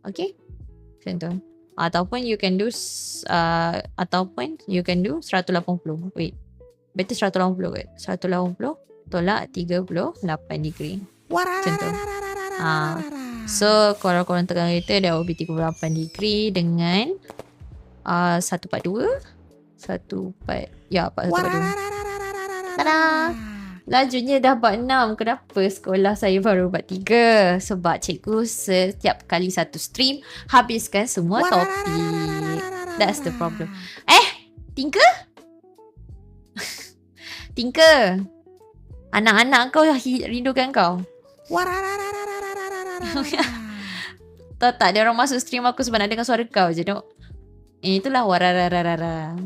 Okay? Macam tu. Ataupun you can do 180. Wait. Better 180 kot. 180 tolak 38 degree. Macam tu. So korang tekan kereta dah will be 38 degree dengan 142. 142. Tada! Lajunya dah bab 6. Kenapa sekolah saya baru bab 3? Sebab cikgu setiap kali satu stream habiskan semua topik. That's the problem. Tinker? Tinker. Anak-anak kau rindukan kau. Tahu tak, dia orang masuk stream aku sebab nak dengar suara kau je dok. Itulah wararararara.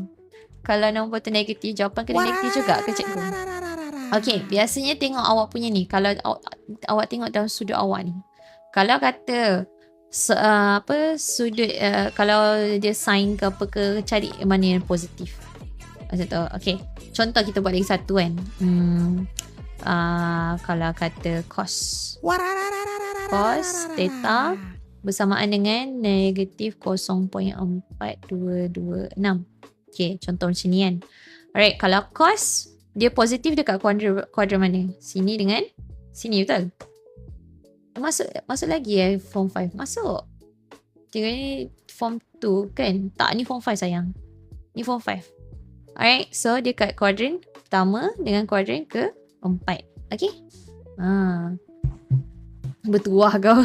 Kalau nombor tu negatif, jawapan kena negatif juga ke cikgu? Okay, biasanya tengok awak punya ni. Kalau awak tengok dalam sudut awak ni. Kalau kata sudut kalau dia sign ke apa ke, cari mana yang positif. Macam tu. Okay. Contoh kita buat lagi satu kan. Kalau kata cos theta bersamaan dengan negatif 0.4226. Okay, contoh macam ni kan. Alright, kalau cos dia positif dekat kuadran mana? Sini dengan sini, betul? Masuk lagi form 5. Masuk. Tengok ni form 2 kan? Tak, ni form 5 sayang. Ni form 5. Alright, so dia kat kuadran pertama dengan kuadran keempat. Okay? Bertuah kau.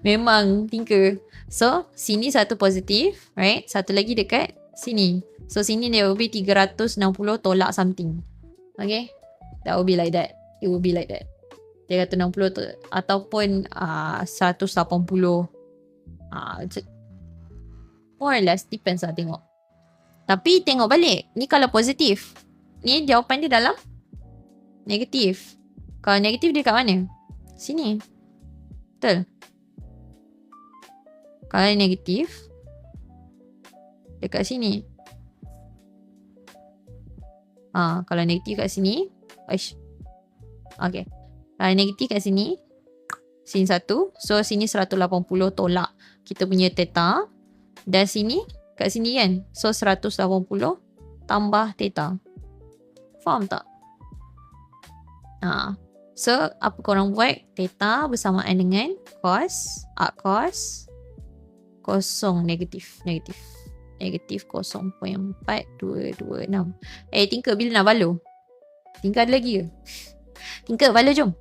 Memang tinker. So, sini satu positif, right? Satu lagi dekat sini. So, sini dia will be 360 tolak something. Okay? That will be like that. It will be like that. 360 tu, ataupun 180. More or less, depends lah tengok. Tapi tengok balik. Ni kalau positif. Ni jawapan dia dalam negatif. Kalau negatif dia kat mana? Sini. Betul? Kalau negatif, dekat sini. Kalau negatif kat sini. Okay. Kalau negatif kat sini. Sini 1. So, sini 180 tolak kita punya theta. Dan sini, kat sini kan. So, 180 tambah theta. Faham tak? So, apa korang buat? Theta bersamaan dengan cos, arc cos, kosong negatif. Negatif 0.4226. Tinker bila nak balo? Tinker ada lagi ke? Tinker balo jom.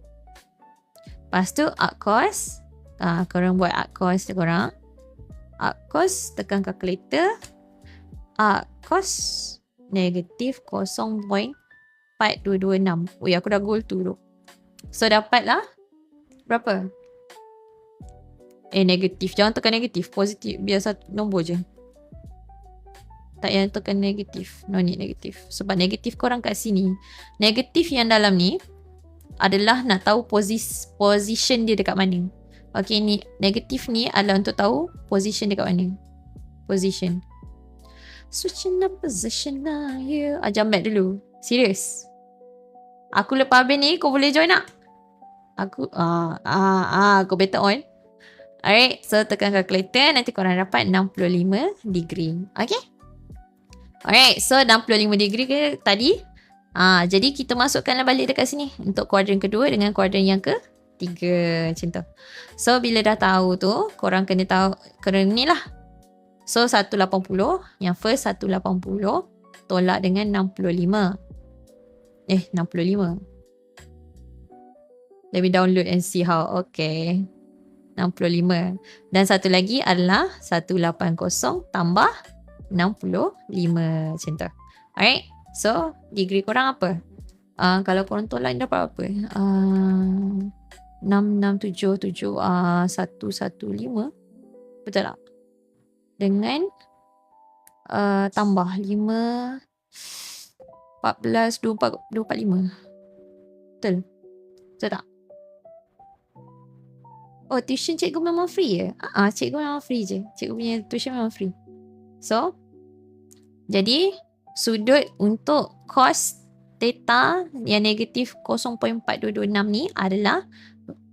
Lepas tu arc cos. Korang buat arc cos korang. Arc cos tekan calculator. Arc cos negatif 0.4226. Aku dah goal tu. So dapatlah berapa? Negatif. Jangan tekan negatif. Positif. Biar satu nombor je. Tak payah tekan negatif. No need negatif. Sebab negatif korang kat sini. Negatif yang dalam ni adalah nak tahu position dia dekat mana. Okay, ni negatif ni adalah untuk tahu position dekat mana. Position. Switching up position now. Jam back dulu. Serius. Aku lepas habis ni, kau boleh join tak? Aku better on. Alright, so tekan calculator. Nanti korang dapat 65 degree. Okay? Alright, so 65 degree ke tadi? Jadi kita masukkanlah balik dekat sini. Untuk kuadran kedua dengan kuadran yang ketiga. Macam tu. So, bila dah tahu tu, korang kena tahu, kena ni lah. So, 180. Yang first 180 tolak dengan 65. 65. Let me download and see how. Okay. 65. Dan satu lagi adalah 180 tambah 65. Macam tu. Alright. So, degree korang apa? Kalau korang tolak ni dapat apa? 6677 115. Betul tak? Dengan tambah 5 14 245. Betul? Betul tak? Oh, tuition cikgu memang free je? Cikgu memang free je. Cikgu punya tuition memang free. So, jadi sudut untuk cos theta yang negatif 0.4226 ni adalah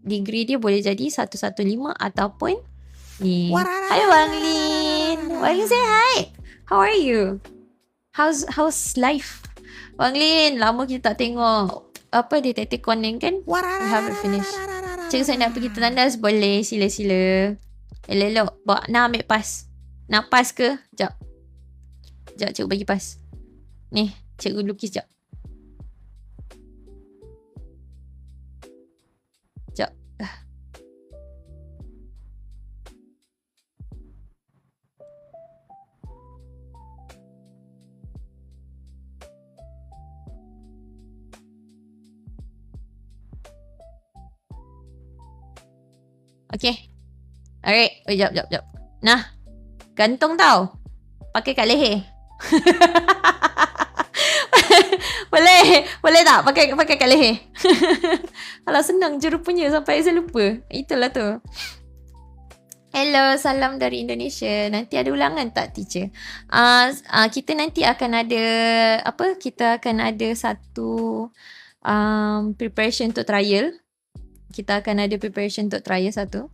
degree dia boleh jadi 115 ataupun ni. Hai Wang Lin. Wang Lin say hi. How are you? How's life? Wang Lin, lama kita tak tengok. Apa detektif konen kan? We haven't finished. Cikgu saya nak pergi tertandas. Boleh, sila-sila. Elok-elok. Nak ambil pas. Nak pas ke? Sekejap. Cikgu bagi pas. Ni, cikgu lukis sekejap. Sekejap. Okay. Alright. Sekejap. Nah. Gantung tau. Pakai kat leher. Boleh tak pakai kat leher? Alah, senang je rupanya sampai saya lupa. Itulah tu. Hello, salam dari Indonesia. Nanti ada ulangan tak, teacher? Kita nanti akan ada kita akan ada satu preparation untuk trial. Kita akan ada preparation untuk trial satu.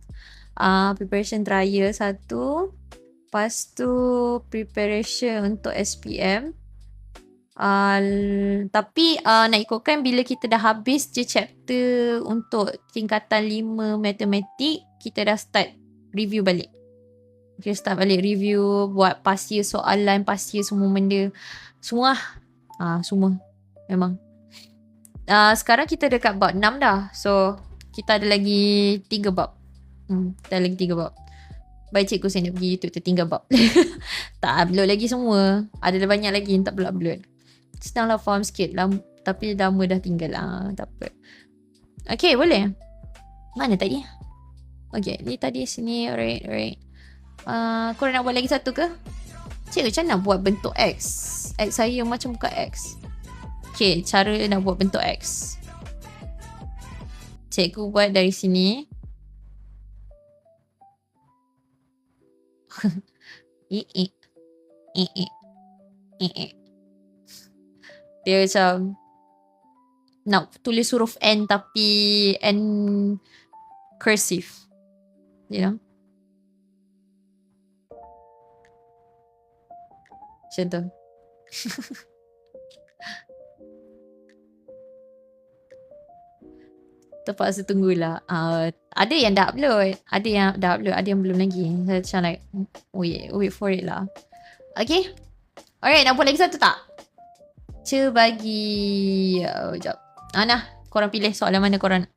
Preparation trial satu. Lepas tu preparation untuk SPM. Tapi nak ikutkan bila kita dah habis je chapter untuk tingkatan 5 matematik, kita dah start review balik. Okay, start balik review. Buat past year soalan, past year semua benda. Semua lah. Semua. Memang. Sekarang kita dekat bab 6 dah. So, kita ada lagi 3 bab. Dah lagi 3 bab. Baik cikgu saya nak pergi YouTube tertinggal bab. Tak upload lagi semua. Ada banyak lagi yang tak perlu upload. Senanglah faham sikit. Tapi lama dah tinggal lah. Tak apa. Okay, boleh? Mana tadi? Okay, ni tadi sini. Alright. Korang nak buat lagi satu ke? Cikgu macam nak buat bentuk X? X saya macam bukan X. Okay, cara nak buat bentuk X. Cikgu buat dari sini. Dia macam nak tulis huruf N tapi N cursive. You know? Macam tu. Terpaksa tunggulah. Ada yang dah upload. Ada yang dah upload. Ada yang belum lagi. Saya macam like, wait for it lah. Okay. Alright, nak buat lagi satu tak? Bagi... sekejap. Nah, korang pilih soalan mana korang nak.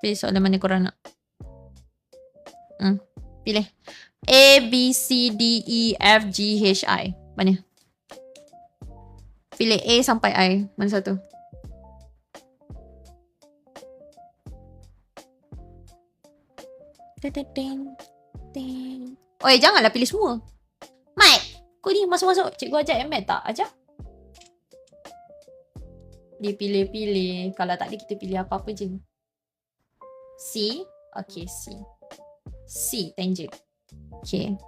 Pilih soalan mana korang nak. Pilih. A, B, C, D, E, F, G, H, I. Mana? Pilih A sampai I. Mana satu? Oi, janganlah pilih semua. Mike, kau ni masuk-masuk. Cikgu ajak ML tak? Ajak. Dia pilih-pilih. Kalau tak ada, kita pilih apa-apa je. C. Okay, C. C, tangent. Okay.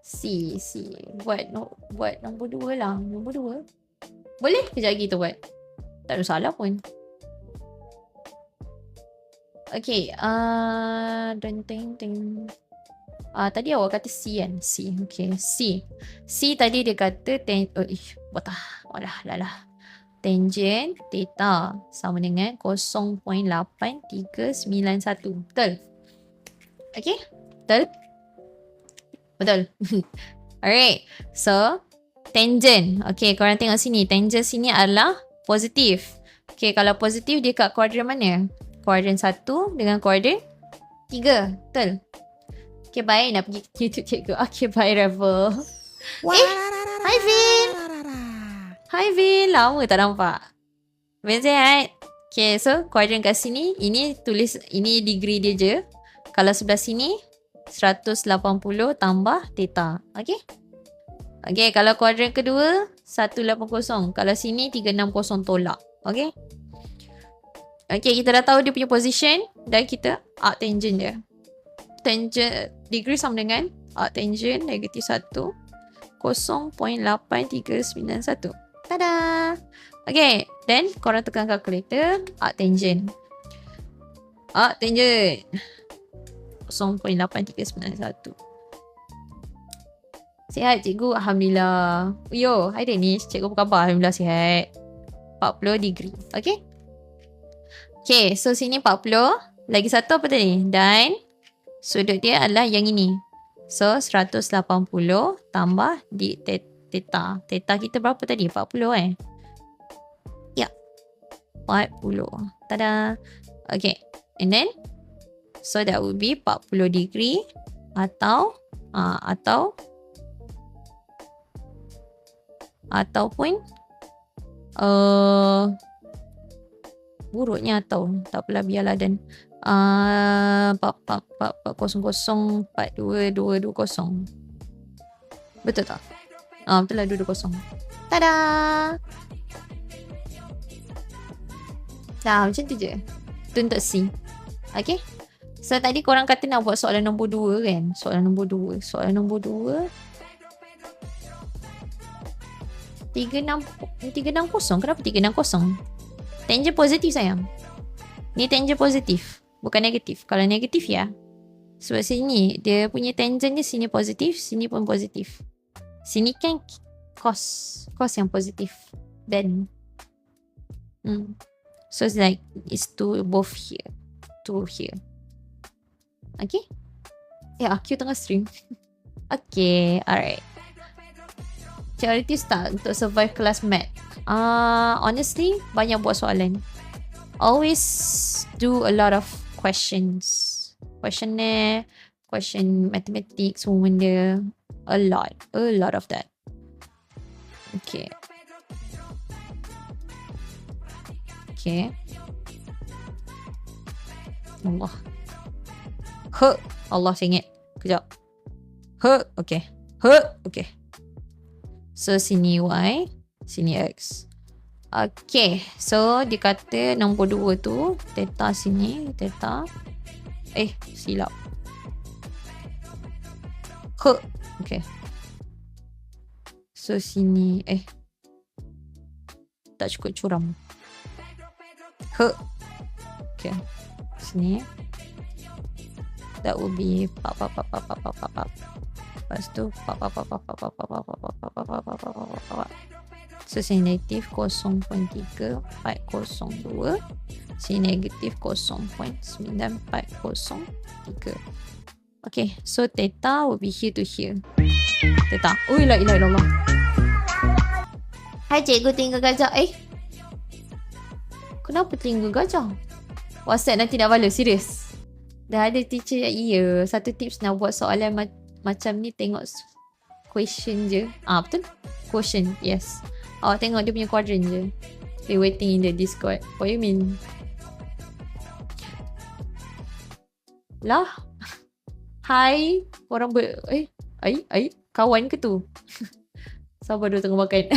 C. Buat nombor 2 lah. Nombor 2. Boleh? Kejap lagi kita buat. Tak ada salah pun. Okay. Tadi awak kata C kan? C. Okay. C. C tadi dia kata tangent theta sama dengan 0.8391. Betul? Okay? Betul? Alright. So, tangent. Okay, korang tengok sini. Tangent sini adalah positif. Okay, kalau positif dia kat kuadran mana? Kuadran 1 dengan kuadran 3. Betul? Okay, baik. Nak pergi YouTube cikgu. Okay, bye, Revel. Hi, Vin. Hi, Vin. Lama tak nampak. Vin sihat? Okay, so kuadran kat sini. Ini tulis, ini degree dia je. Kalau sebelah sini, 180 tambah theta. Okay? Okay, kalau kuadran kedua, 180. Kalau sini, 360 tolak. Okay? Okay, kita dah tahu dia punya position. Dan kita arc tangent dia. Tangent degree sama dengan arc tangent negatif 1 0.8391. Tada! Okay, then korang tekan kalkulator. Arc tangent 0.8391. Sihat cikgu? Alhamdulillah. Yo, hai Danish. Cikgu apa khabar? Alhamdulillah sihat. 40 degree. Okay? Okay, so sini 40. Lagi satu apa tadi? Dan sudut dia adalah yang ini. So, 180 tambah di theta. Theta kita berapa tadi? 40 Ya. 40. Tada. Okay. And then, so that would be 40 degree ataupun buruknya atau tak apalah biarlah dan 4004220. Betul tak? Betul lah 220. Tada. Dah macam tu je. Itu untuk C. Okay. So tadi korang kata nak buat soalan nombor 2 kan? Soalan nombor 2. 360. Kenapa 360? Tangent positif sayang. Ni tangent positif. Bukan negatif. Kalau negatif ya. Sebab sini dia punya tangent dia sini positif. Sini pun positif. Sini kan cos yang positif. Then so it's like it's two both here. Two here. Okay. Aku tengah stream. Okay, alright. Charity start untuk survive kelas math. Honestly, banyak buat soalan. Always do a lot of questions. Questionnaire, question mathematics, semua benda. A lot of that. Okay. Okay. Allah. Allah saya ingat. Kejap. Okay. Okay. So, sini Y, sini X. Okay. So, dia kata nombor 2 tu, theta sini, theta. Silap. Okay. So, sini, tak cukup curam. Okay. Sini. That would be lepas tu so sini negatif 0.3402, sini negatif 0.9403. Okay, so theta will be here to here. Theta. La ilaha illallah. Hai cikgu, tinggal gajah. Kenapa tinggal gajah? WhatsApp nanti nak balas, serius. Dah ada teacher yang satu tips nak buat soalan macam ni, tengok question je. Betul? Question, yes. Tengok dia punya quadrant je. They waiting in the Discord. What you mean? Lah? Hai, orang kawan ke tu? Sabar dulu tengah makan.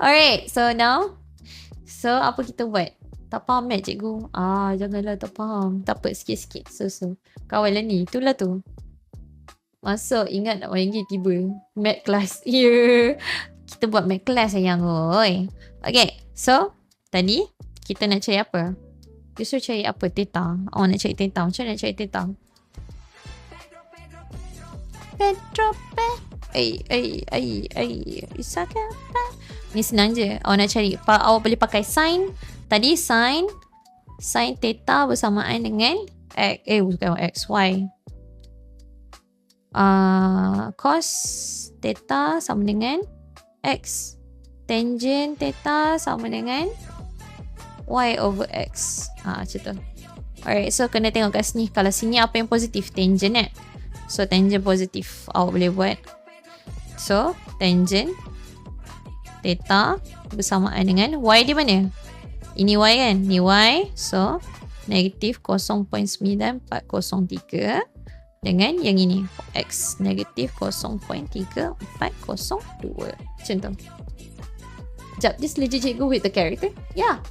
Alright, so now. So, apa kita buat? Tak faham cikgu. Janganlah tak faham. Tak apa, sikit-sikit. So. Kawan lah ni. Itulah tu. Masuk, ingat nak main game tiba. Math class. Kita buat math class sayang. Okay. So, tadi kita nak cari apa? Dia suruh cari apa? Theta. Nak cari theta. Macam mana nak cari theta? Pedro. Ni senang je. Awak nak cari. Awak boleh pakai sin. Tadi sin theta bersamaan dengan bukan xy. Cos theta sama dengan x. Tangent theta sama dengan y over x. Macam tu. Alright, so kena tengok kat sini. Kalau sini apa yang positif? Tangent So tangent positif. Awak boleh buat. So tangent theta bersamaan dengan y di mana? Ini y kan? Ni y. So, negatif 0.9403 dengan yang ini. X negatif 0.3402. Macam tu. Sekejap, just legit cikgu with the character. Yeah.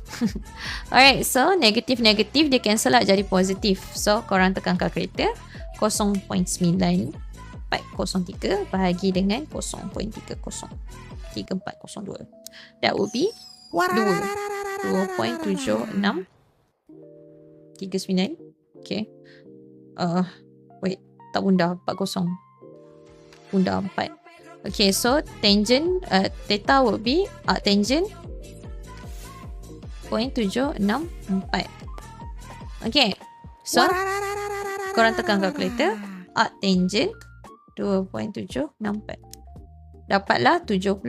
Alright, so negatif dia cancel lah jadi positif. So, korang tekan kalkulator. 0.9403 bahagi dengan 0.3402. That would be 2.7639. Okay. Wait, tak bunda 40. Bunda 4. Okay, so tangent theta would be tangent 0.764. Okay. So korang tekan kalkulator. Tangent 2.764. Dapatlah 70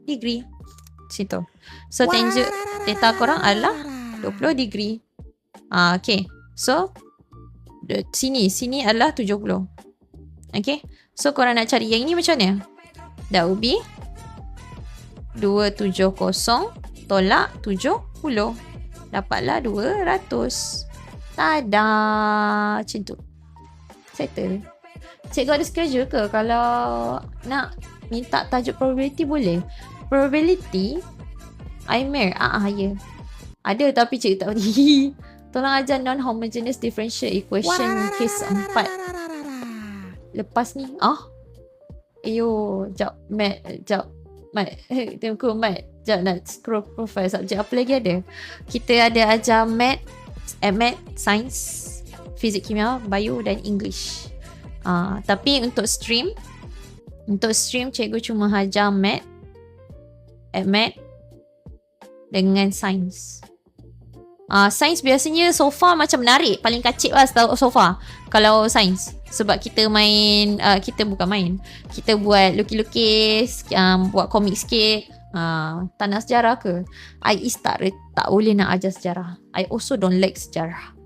degree. Situ. So tangent theta korang adalah 20 degree. Okay. So sini adalah 70. Okay. So korang nak cari yang ini macam mana? That would be 270 tolak 70. Dapatlah 200. Tada. Macam tu. Settle. Cikgu ada schedule ke kalau nak minta tajuk probability boleh? Probability IMER. Ya. Ada tapi cikgu tak boleh. Tolong ajar non-homogeneous differential equation case 4. Lepas ni. Jap. Mat. Tengok mat. Jap nak scroll profile subjek apa lagi ada. Kita ada ajar math, science, fizik, kimia, bio dan English. Tapi untuk stream cikgu cuma ajar math dengan science. Sains biasanya so far macam menarik. Paling kacik lah so far kalau sains. Sebab kita main, kita bukan main, kita buat lukis-lukis, buat komik sikit. Tak nak sejarah ke? I tak boleh nak ajar sejarah. I also don't like sejarah.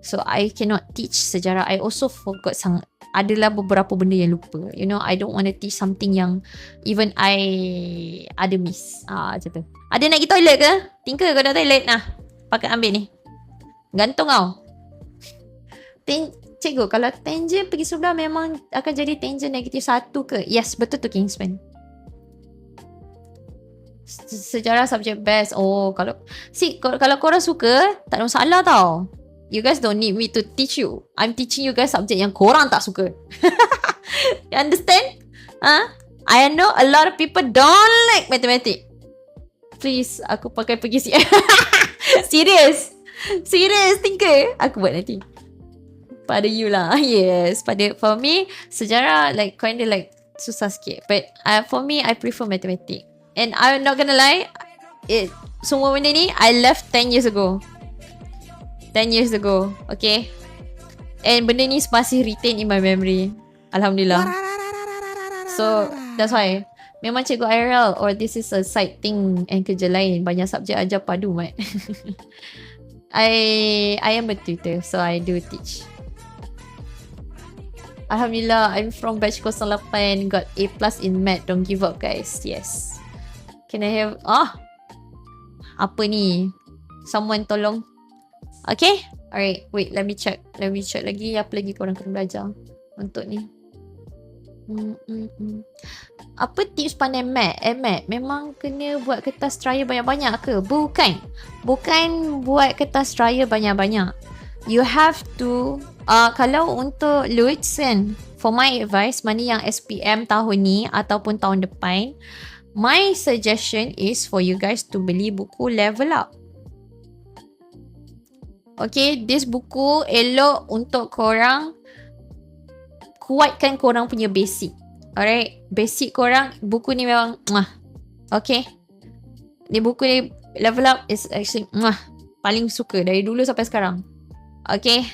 So I cannot teach sejarah. I also forgot adalah beberapa benda yang lupa. You know, I don't want to teach something yang even I ada miss. Macam tu. Ada nak pergi toilet ke? Tinker kau nak toilet? Nah, pakai ambil ni. Gantung kau. Cikgu, kalau tangent pergi sebelah memang akan jadi tangent negatif 1 ke? Yes, betul tu Kingspan. Sejarah subjek best. Oh, kalau korang suka, tak ada masalah tau. You guys don't need me to teach you. I'm teaching you guys subjek yang korang tak suka. You understand? I know a lot of people don't like mathematics. Please, aku pakai pergi serious. Serious, Tinker. Aku buat nanti. Pada you lah. Yes. For me, sejarah like kinda like susah sikit. But for me, I prefer mathematics. And I'm not gonna lie, semua benda ni I left 10 years ago. 10 years ago. Okay. And benda ni masih retain in my memory. Alhamdulillah. So that's why memang cikgu IRL or this is a side thing and kerja lain. Banyak subjek ajar padu mat. I am a tutor, so I do teach. Alhamdulillah, I'm from batch 08, got A+ in math. Don't give up guys. Yes. Can I have apa ni? Someone tolong. Okay? Alright, wait, let me check lagi apa lagi korang kena belajar untuk ni. Apa tips pandai math? Math memang kena buat kertas raya banyak-banyak ke? Bukan buat kertas raya banyak-banyak. You have to kalau untuk Lutz kan, for my advice, mana yang SPM tahun ni ataupun tahun depan, my suggestion is for you guys to beli buku Level Up. Okay, this buku elok untuk korang kuatkan korang punya basic. Alright, basic korang, buku ni memang okay. Ni buku ni Level Up is actually paling suka dari dulu sampai sekarang. Okay,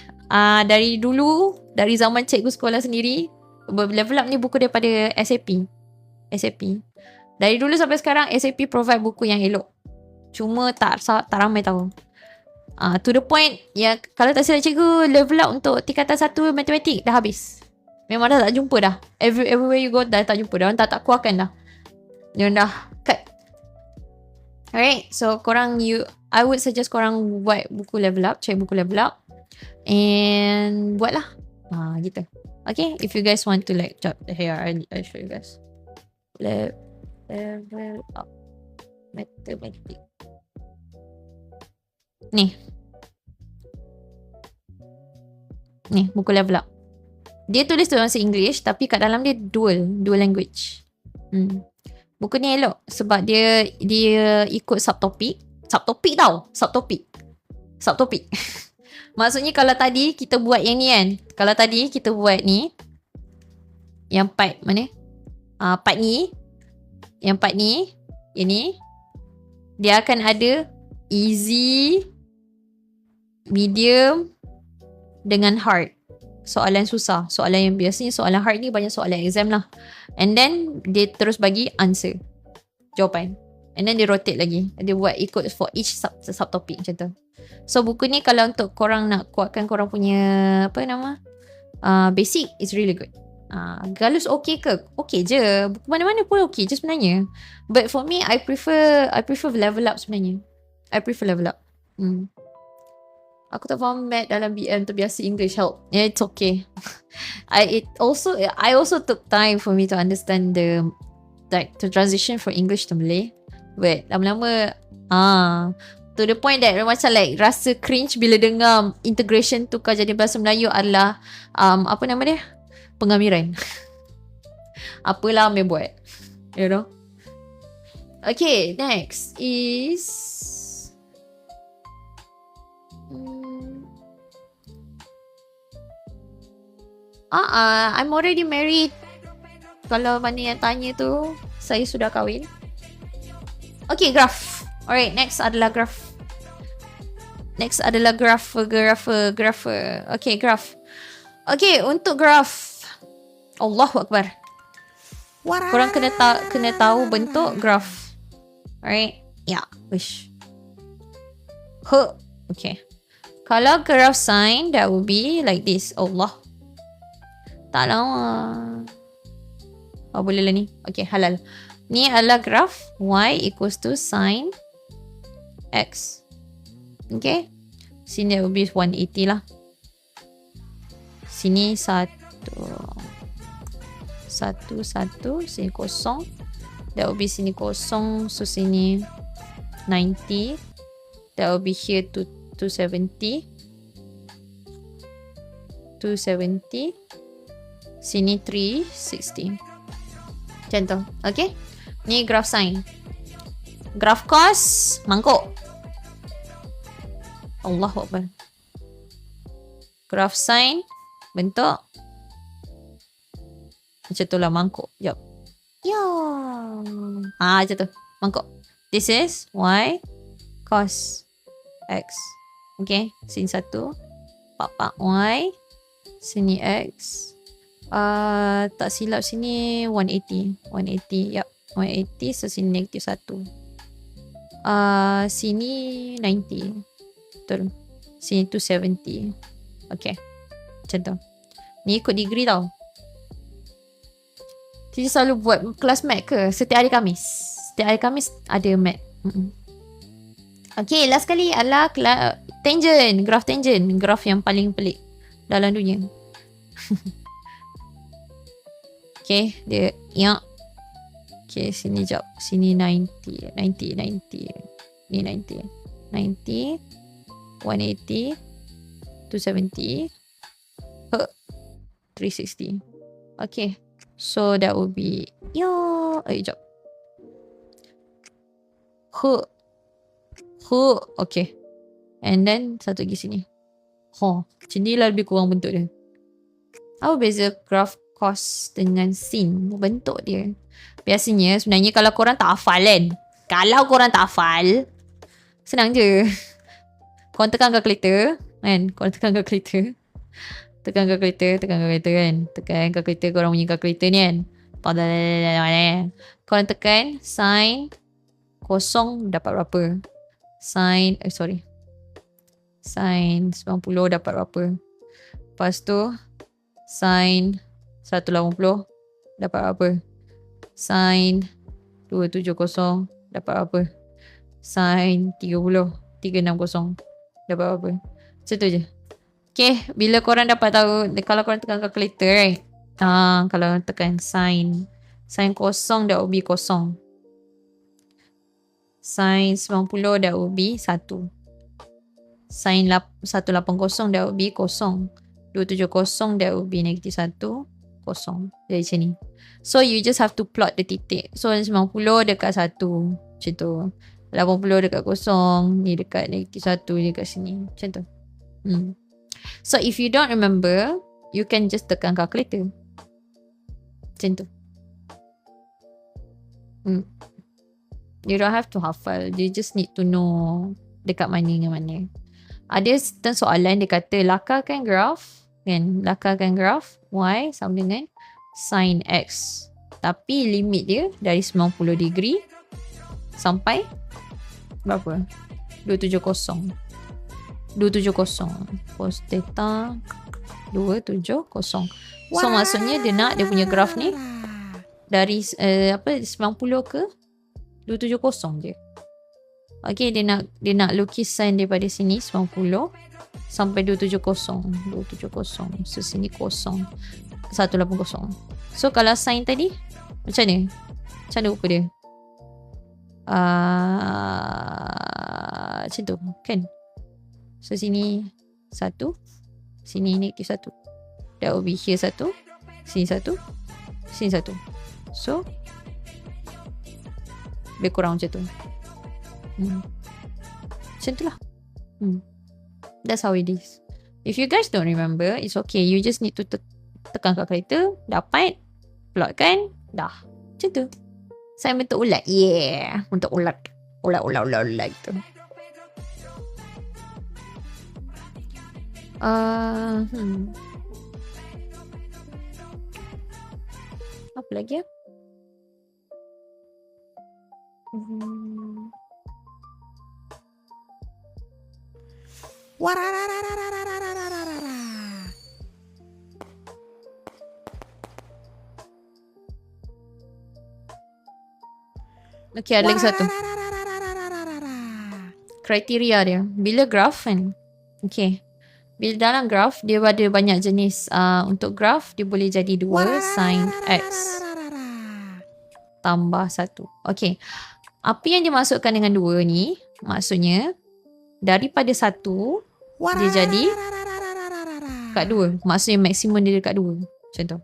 dari zaman cikgu sekolah sendiri, Level Up ni buku daripada SAP. Dari dulu sampai sekarang SAP provide buku yang elok. Cuma tak ramai tahu. To the point, ya, kalau tak silap cikgu, Level Up untuk tingkatan 1 matematik dah habis. Memang dah tak jumpa dah. Everywhere you go dah tak jumpa dah. Tak keluarkan dah. Dia dah cut. Alright, so I would suggest korang buat buku Level Up, cari buku Level Up and buatlah. Gitu. Okay, if you guys want to like here, I'll show you guys. Level Up Mathematics. Ni buku Level Up. Dia tulis dalam bahasa English tapi kat dalam dia dual language. Buku ni elok sebab dia ikut subtopik tau. Subtopik. Maksudnya kalau tadi kita buat yang ni kan, kalau tadi kita buat ni yang part mana? Part ni, yang part ni, ini dia akan ada easy, medium dengan hard. Soalan susah, soalan yang biasanya soalan hard ni banyak soalan exam lah. And then dia terus bagi answer, jawapan. And then dia rotate lagi. Dia buat ikut for each subtopic macam tu. So buku ni kalau untuk korang nak kuatkan korang punya basic, is really good. Galus okay ke? Okay je. Buku mana-mana pun okay je sebenarnya. But for me, I prefer Level Up sebenarnya. I prefer Level Up. Aku tak faham math dalam BM, terbiasa English, help. Yeah, it's okay. I also took time for me to understand the transition from English to Malay. But lama-lama to the point that macam like rasa cringe bila dengar integration tukar jadi bahasa Melayu adalah apa nama dia? Pengamiran. Apalah Amir buat. You know? Okay, next is I'm already married. Kalau mana yang tanya tu, saya sudah kahwin. Okay, graph. Alright, next adalah graph. Next adalah graph. Okay, graph. Okay, untuk graph. Allahu Akbar. Korang kena tahu bentuk graph. Alright? Ya. Wish. Okay. Kalau graph sign, that would be like this. Allah. Tak lawa. Oh, boleh lah ni. Okay, halal. Ni adalah graph y equals to sin x. Okay. Sini that would be 180 lah. Sini 1. Sini kosong. That would be sini kosong. So sini 90. That will be here to 270. 270. Sini 360. Macam tu. Okay. Ni graph sign. Graph cos. Mangkuk. Allahu Akbar. Graph sign. Bentuk. Macam tu lah mangkuk. Sekejap. Ya. Macam tu. Mangkuk. This is y cos x. Okay. Sini 1. Pak y. Sini x. Tak silap sini 180. 180. Yup. 180. So sini negatif 1. Sini 90. Betul. Sini 270. Okay. Macam tu. Ni ikut degree tau. Jadi selalu buat kelas mat ke? Setiap hari Khamis. Setiap hari Khamis ada mat. Okay, last kali adalah tangent. Graph tangent. Graph yang paling pelik dalam dunia. Okay, dia ya. Okay, sini jap. Sini 90. Ni 90. 180. 270. 360. Okay. So that would be jap. Okay. And then satu lagi sini. Macam ni lah lebih kurang bentuk dia. Apa beza graph cos dengan sin? Bentuk dia. Biasanya sebenarnya kalau korang tak hafal kan. Kalau korang tak hafal, senang je. Korang tekan kalkulator kan. Tekan kalkulator kan. Tekan kalkulator, korang punya kalkulator ni kan. Korang tekan sin kosong dapat berapa. Sin 90 dapat berapa. Lepas tu sin 180 dapat berapa. Sin 270 dapat berapa. Sin 360 dapat berapa. Macam tu je. Okay, bila korang dapat tahu, kalau korang tekan calculator, right? Kalau tekan sin kosong, that will be kosong. Sin 90, that will be 1. Sin 180, that will be kosong. 270, that will be negatif 1, kosong. Jadi macam ni. So, you just have to plot the titik. So, 90 dekat 1. Macam tu. 80 dekat kosong. Ni dekat negatif 1, dekat sini. Macam tu. So, if you don't remember, you can just tekan calculator. Macam tu. You don't have to hafal. You just need to know dekat mana dengan mana. Ada soalan dia kata lakarkan graph. Kan? Lakarkan graph y sama dengan sin x. Tapi limit dia dari 90 degree sampai berapa? 270. Cos theta 270. So maksudnya dia nak dia punya graph ni dari 90 ke 270 je. Okay, dia nak lukis sign daripada sini 90 sampai 270. So sini kosong 180. So kalau sign tadi macam ni? Macam mana rupa dia? Macam tu kan? So sini 1, sini negatif 1. That will be here 1, sini 1, sini 1. So lebih kurang macam tu. Macam tu lah. That's how it is. If you guys don't remember, it's okay. You just need to tekan calculator, dapat, plotkan, dah. Macam tu. Saya bentuk ulat. Yeah. Bentuk ulat. Ulat gitu. Apa lagi ya? Okay, ada lagi satu. Kriteria dia. Bila graph kan. Okay. Bila dalam graph, dia ada banyak jenis. Untuk graph, dia boleh jadi 2 sin X tambah 1. Okay. Apa yang dimasukkan dengan 2 ni, maksudnya, daripada 1, dia jadi dekat 2. Maksudnya maksimum dia dekat 2. Macam tu.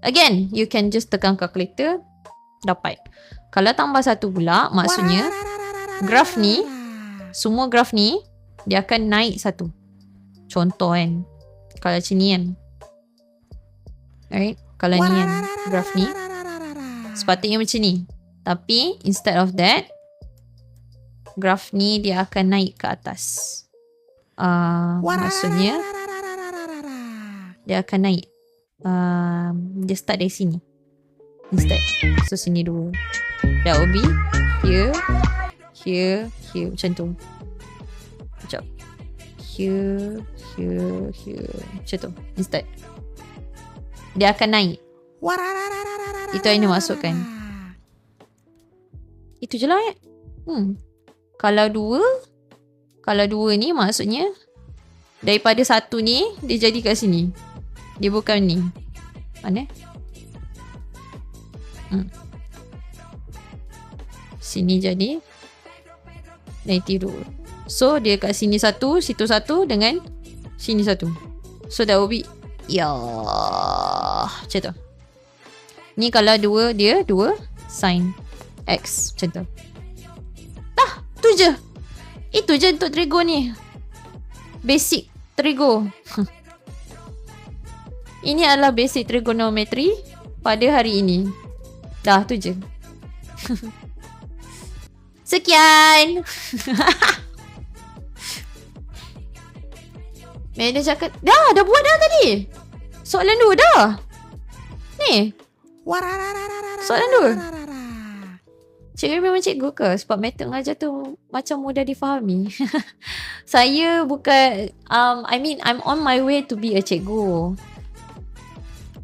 Again, you can just tekan calculator, dapat. Kalau tambah 1 pula, maksudnya, graph ni, semua graph ni, dia akan naik 1. Contoh kan. Kalau macam ni kan. Alright. Kalau ni kan. Graph ni. Sepatutnya macam ni. Tapi instead of that. Graph ni dia akan naik ke atas. Maksudnya. Dia akan naik. Dia start dari sini. Instead. So sini dulu. That will be. Here. Here. Here. Macam tu. Sekejap. Here. Macam tu. Instead. Dia akan naik. Itu yang dia masukkan. Itu je lah Kalau 2 ni maksudnya daripada 1 ni dia jadi kat sini. Dia bukan ni. Mana? Sini jadi 92. So dia kat sini 1, situ 1 dengan sini 1. So that will be macam tu. Ni kalau 2 dia 2 sin X macam tu. Tu je. Itu je untuk trigo ni. Basic trigo. Ini adalah basic trigonometry pada hari ini. Dah tu je. Sekian. Madam cakap, dah buat dah tadi. Soalan 2 dah. Ni. Soalan 2. Cikgu memang cikgu ke? Sebab metod mengajar tu macam mudah difahami. Saya bukan, I'm on my way to be a cikgu.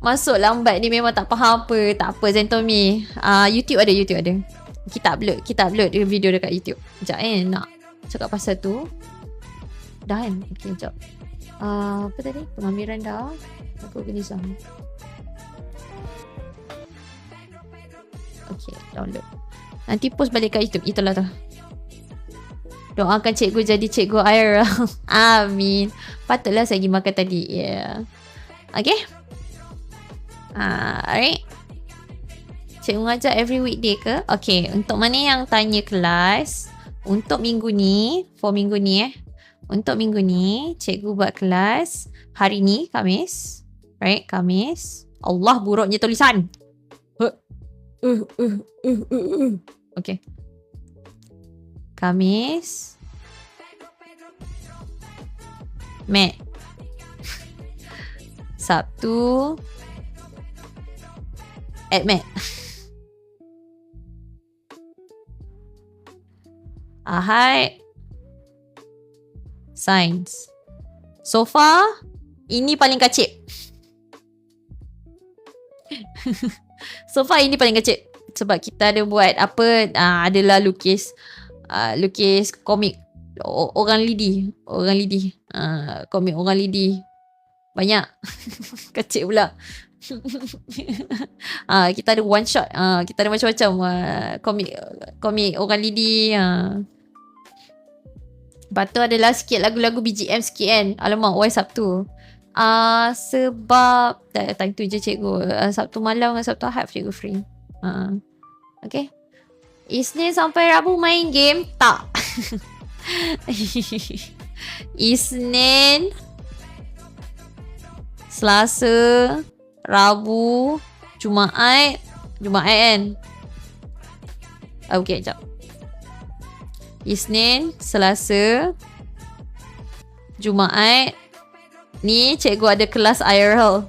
Masuk lambat ni memang tak faham apa. Tak apa Zentomi. YouTube ada. Kita upload video dekat YouTube. Sekejap nak cakap pasal tu. Dah kan? Okay, sekejap. Apa tadi? Pengambilan dah. Aku organisam. Okay, download. Nanti post balik kat YouTube. Itulah tu. Doakan cikgu jadi cikgu Aira. Amin. Patutlah saya pergi makan tadi. Yeah. Okay. Alright. Cikgu mengajar every weekday ke? Okay. Untuk mana yang tanya kelas. Untuk minggu ni. For minggu ni Untuk minggu ni. Cikgu buat kelas. Hari ni. Khamis. Right. Khamis. Allah buruknya tulisan. Okay. Khamis. Mat. Sabtu. Mat. Ahad. Sains. So far, ini paling kacip. So far ini paling kecil. Sebab kita ada buat apa, adalah lukis komik orang lidi. Komik orang lidi. Banyak. Kecil pula. Kita ada one shot. Kita ada macam-macam komik orang lidi. Lepas tu adalah sikit lagu-lagu BGM sikit kan. Alamak, why Sabtu? Sebab time tu je cikgu. Sabtu malam dengan Sabtu Ahad cikgu free. Okay. Isnin sampai Rabu main game? Tak. Isnin, Selasa, Rabu, Jumaat kan? Okay, sekejap. Isnin, Selasa, Jumaat, Ni cikgu ada kelas IRL.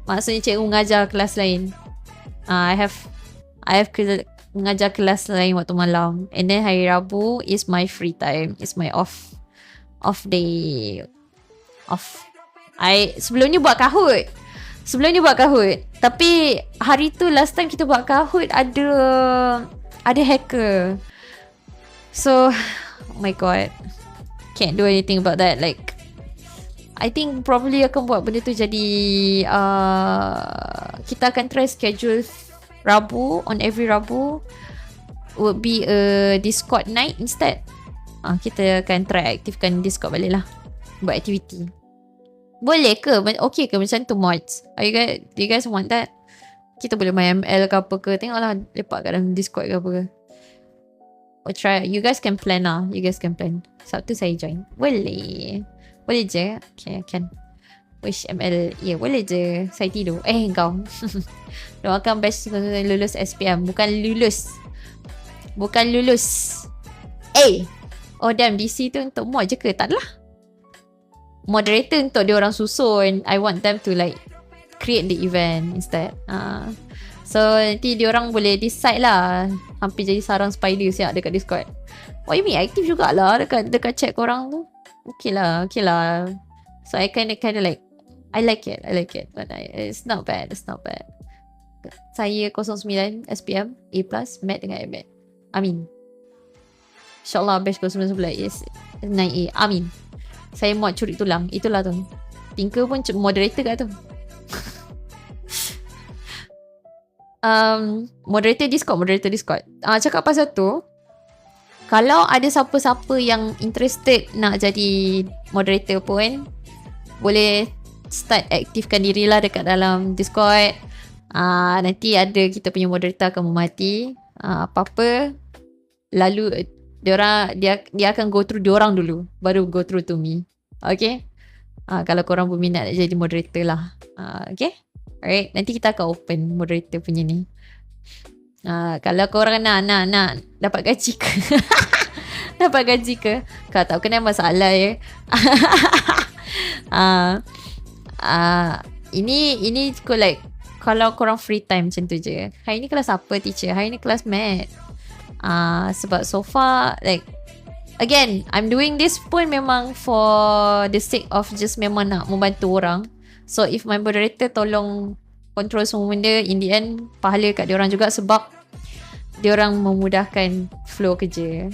Maksudnya cikgu mengajar kelas lain. I have mengajar kelas lain waktu malam. And then hari Rabu is my free time. It's my off day. Sebelum ni buat Kahoot. Tapi hari tu last time kita buat Kahoot ada hacker. So, oh my god. Can't do anything about that. Like, I think probably akan buat benda tu jadi kita akan try schedule Rabu, on every Rabu would be a Discord night instead. Kita akan try aktifkan Discord balik lah, buat aktiviti. Boleh ke? Okay ke macam tu mods? Do you guys want that? Kita boleh main ML ke apa ke, tengoklah lepak kat dalam Discord ke apa ke. We'll try. You guys can plan lah. Sabtu saya join. Boleh je. Okay, I can. Wish ML. Ya, boleh je. Saya tidur. Kau. Doakan batch lulus SPM. Bukan lulus. Oh damn, DC tu untuk mod je ke? Tak lah. Moderator untuk dia orang susun. I want them to like create the event instead. So nanti dia orang boleh decide lah. Hampir jadi sarang spider siap dekat Discord. What you mean? Aktif jugalah dekat chat korang tu. Okay lah. So I kind of like, I like it. But it's not bad. Saya 09 SPM A+, Mat dengan Mat. Amin. InsyaAllah batch 09 is 9A. Amin. Saya mod curi tulang. Itulah tu. Tinker pun moderator kat tu. Moderator Discord. Cakap pasal tu, kalau ada siapa-siapa yang interested nak jadi moderator pun, boleh start aktifkan dirilah dekat dalam Discord. Nanti ada kita punya moderator akan memati. Apa-apa, lalu dia akan go through diorang dulu, baru go through to me. Okay? Kalau korang berminat nak jadi moderator lah. Okay? Alright, nanti kita akan open moderator punya ni. Kalau korang nak dapat gaji ke? Kau tahu kena masalah ya. Ini like kalau korang free time macam tu je. Hari ni kelas apa teacher? Hari ni kelas math. Sebab so far like, again, I'm doing this pun memang for the sake of just memang nak membantu orang. So if my moderator tolong control semua benda, in the end pahala kat diorang juga sebab diorang memudahkan flow kerja.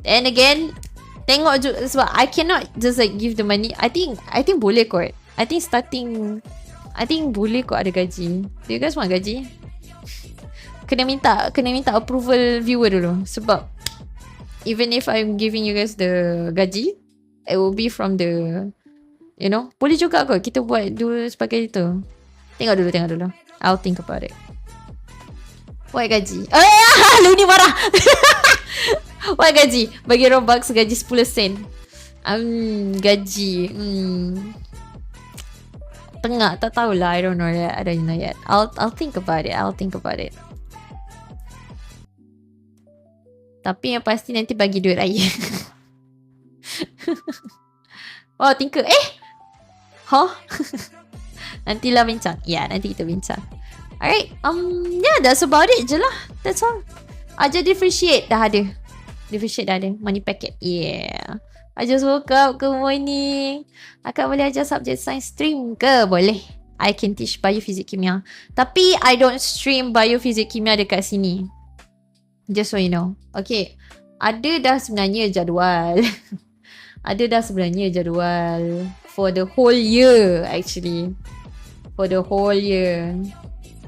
And again, tengok juga sebab I cannot just like give the money. I think boleh kot. I think boleh kot ada gaji. Do you guys want gaji? Kena minta approval viewer dulu. Sebab even if I'm giving you guys the gaji, it will be from the, you know, boleh juga kot kita buat dulu sebagai itu. Tengok dulu. I'll think about it. What gaji? Lu ni marah. What gaji? Bagi Robux gaji 10 sen. Gaji. Tengah, tak tahulah. I don't know yet. I'll think about it. Tapi yang pasti nanti bagi duit raya. Oh, Tinker. Nantilah bincang. Nanti kita bincang. Alright. That's about it je lah. That's all. Aja differentiate dah ada. Money packet. Yeah. I just woke up. Good morning. Akak boleh ajar subjek science stream ke? Boleh. I can teach biofizik kimia. Tapi I don't stream biofizik kimia dekat sini. Just so you know. Okay. Ada dah sebenarnya jadual. For the whole year actually.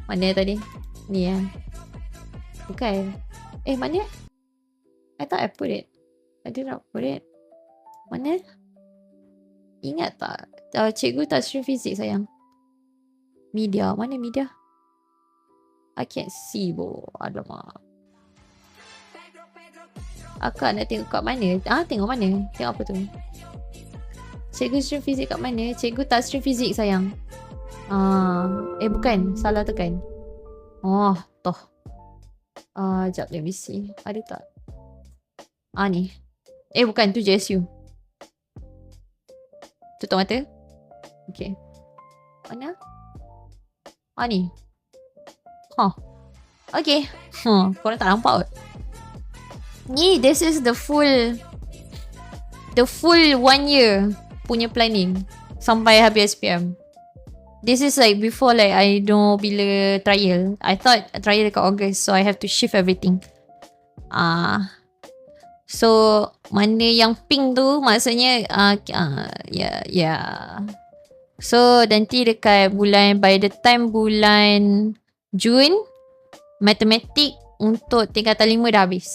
Mana tadi? Ni bukan. Mana? I thought I put it. I did not put it. Mana? Ingat tak? Cikgu tak stream fizik sayang. Media. Mana media? I can't see alamak. Akak nak tengok kat mana? Tengok mana? Tengok apa tu? Cikgu stream fizik kat mana? Cikgu tak stream fizik sayang. Bukan. Salah tekan. Toh. Sekejap, let me see. Ada tak? Ni. Bukan. Tu JSU. Tutup mata. Okay. Mana? Ni. Okay. Korang tak nampak kot. Ni, this is the full 1 year punya planning sampai habis SPM. This is like before like I know bila trial. I thought trial dekat August, so I have to shift everything. So mana yang pink tu maksudnya yeah. So nanti dekat by the time bulan Jun, matematik untuk tingkatan 5 dah habis.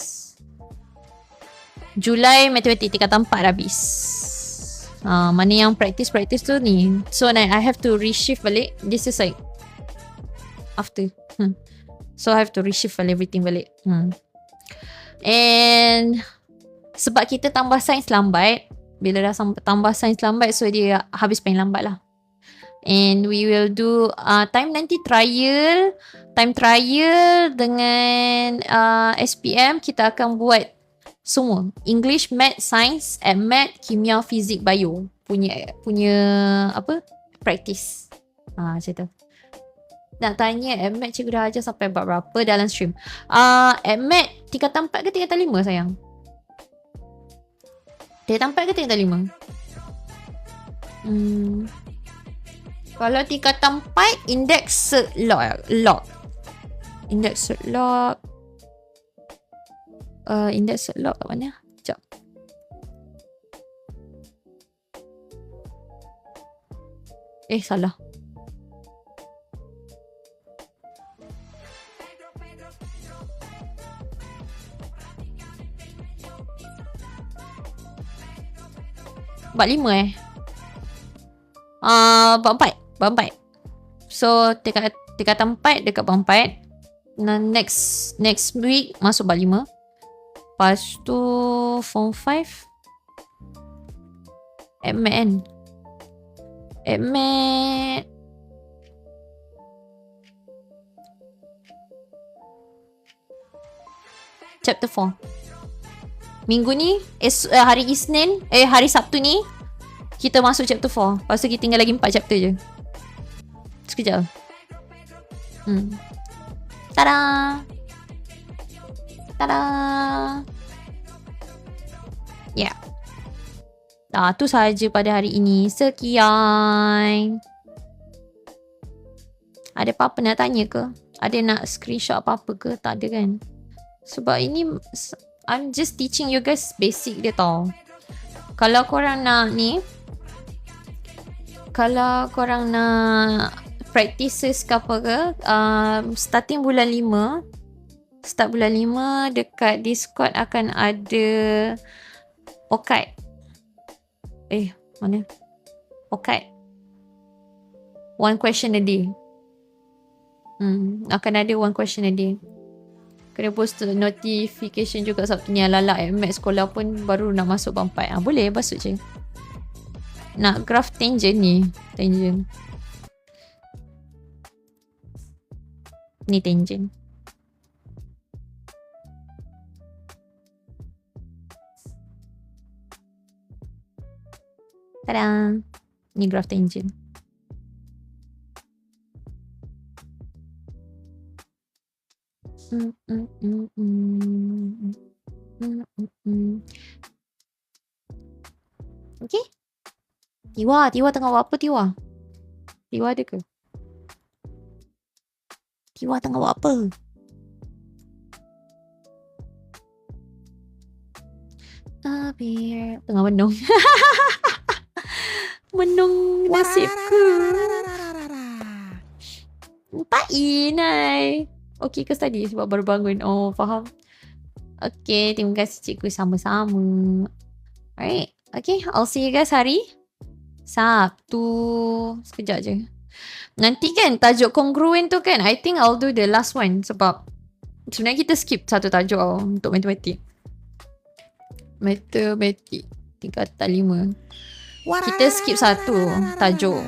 Julai matematik tingkatan 4 dah habis. Mana yang practice tu ni. So I have to reshift balik. This is like after. So I have to reshift everything balik. And sebab kita tambah sains lambat, bila dah tambah sains lambat, so dia habis paling lambat lah. And we will do time trial dengan SPM kita akan buat semua English, Math, Science, Math, Kimia, Fizik, Bio punya apa? Practice. Macam tu. Nak tanya Math cikgu dah ajar sampai bab berapa dalam stream? Math tingkatan 4 ke tingkatan 5 sayang? Tingkatan 4 ke tingkatan 5? Kalau tingkatan 4 index cert log. Index cert log. Index cert log kat mana? Sekejap. Salah. Bab 5 bab 4. So tingkatan 4 dekat bab 4. Next week masuk bab 5. Lepas tu form 5 Admat chapter 4 minggu ni hari Isnin hari Sabtu ni kita masuk chapter 4. Lepas tu kita tinggal lagi 4 chapter je. Sekejap. Tada. Ya. Tu sahaja pada hari ini. Sekian. Ada apa-apa nak tanya ke? Ada nak screenshot apa-apa ke? Tak ada kan? Sebab ini I'm just teaching you guys basic dia tau. Kalau korang nak practices ke apa ke, starting bulan 5, start bulan 5 dekat Discord akan ada OCAD. Mana? OCAD. 1 question a day. Akan ada 1 question a day. Kena post notification juga Sabtu ni. Alalak Math sekolah pun baru nak masuk bab 4. Boleh masuk je. Nak graph tangent ni. Tangent. Ni tangent. Tada. Ni graph tangent. Okay. Tiwa tengah buat apa Tiwa? Tiwa ada ke? Tiwa tengah buat apa? Tengah menung. Menung nasibku. Tak inai. Okay ke tadi sebab baru bangun. Oh, faham. Okay, terima kasih cikgu, sama-sama. Alright. Okay, I'll see you guys hari Sabtu. Sekejap je. Nanti kan tajuk kongruen tu kan, I think I'll do the last one. Sebab sebenarnya kita skip satu tajuk untuk matematik. Matematik tingkatan 5. Kita skip satu tajuk,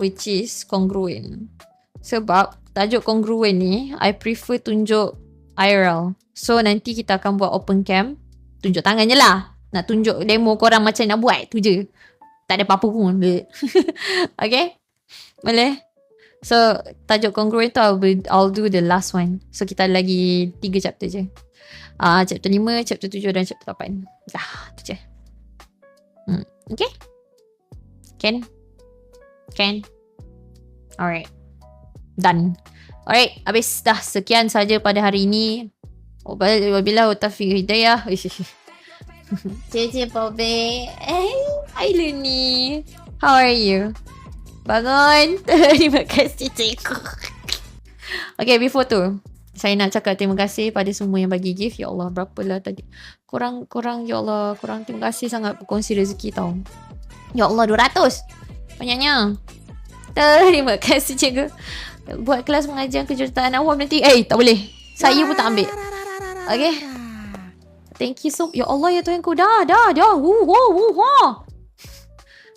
which is kongruen. Sebab tajuk kongruen ni I prefer tunjuk IRL. So nanti kita akan buat open cam. Tunjuk tangan je lah. Nak tunjuk demo korang macam nak buat tu je. Tak ada apa-apa pun. Okay? Boleh? So, tajuk congruent tu I'll do the last one. So, kita ada lagi 3 chapter je. Chapter 5, chapter 7 dan chapter 8. Tu je. Okay? Can? Alright. Done. Alright, habis dah. Sekian saja pada hari ini. Wabillahi taufiq hidayah. Cece Pobe. Hai Luni. How are you? Bangun. Terima kasih cikgu. Okay, before tu, saya nak cakap terima kasih pada semua yang bagi gift. Ya Allah, berapalah tadi. Korang, ya Allah, korang terima kasih sangat berkongsi rezeki tau. Ya Allah, 200. Banyaknya. Terima kasih cikgu. Buat kelas mengajar kejuruteraan awam nanti. Tak boleh. Saya pun tak ambil. Okay. Thank you so much. Ya Allah, ya Tuhanku. Dah.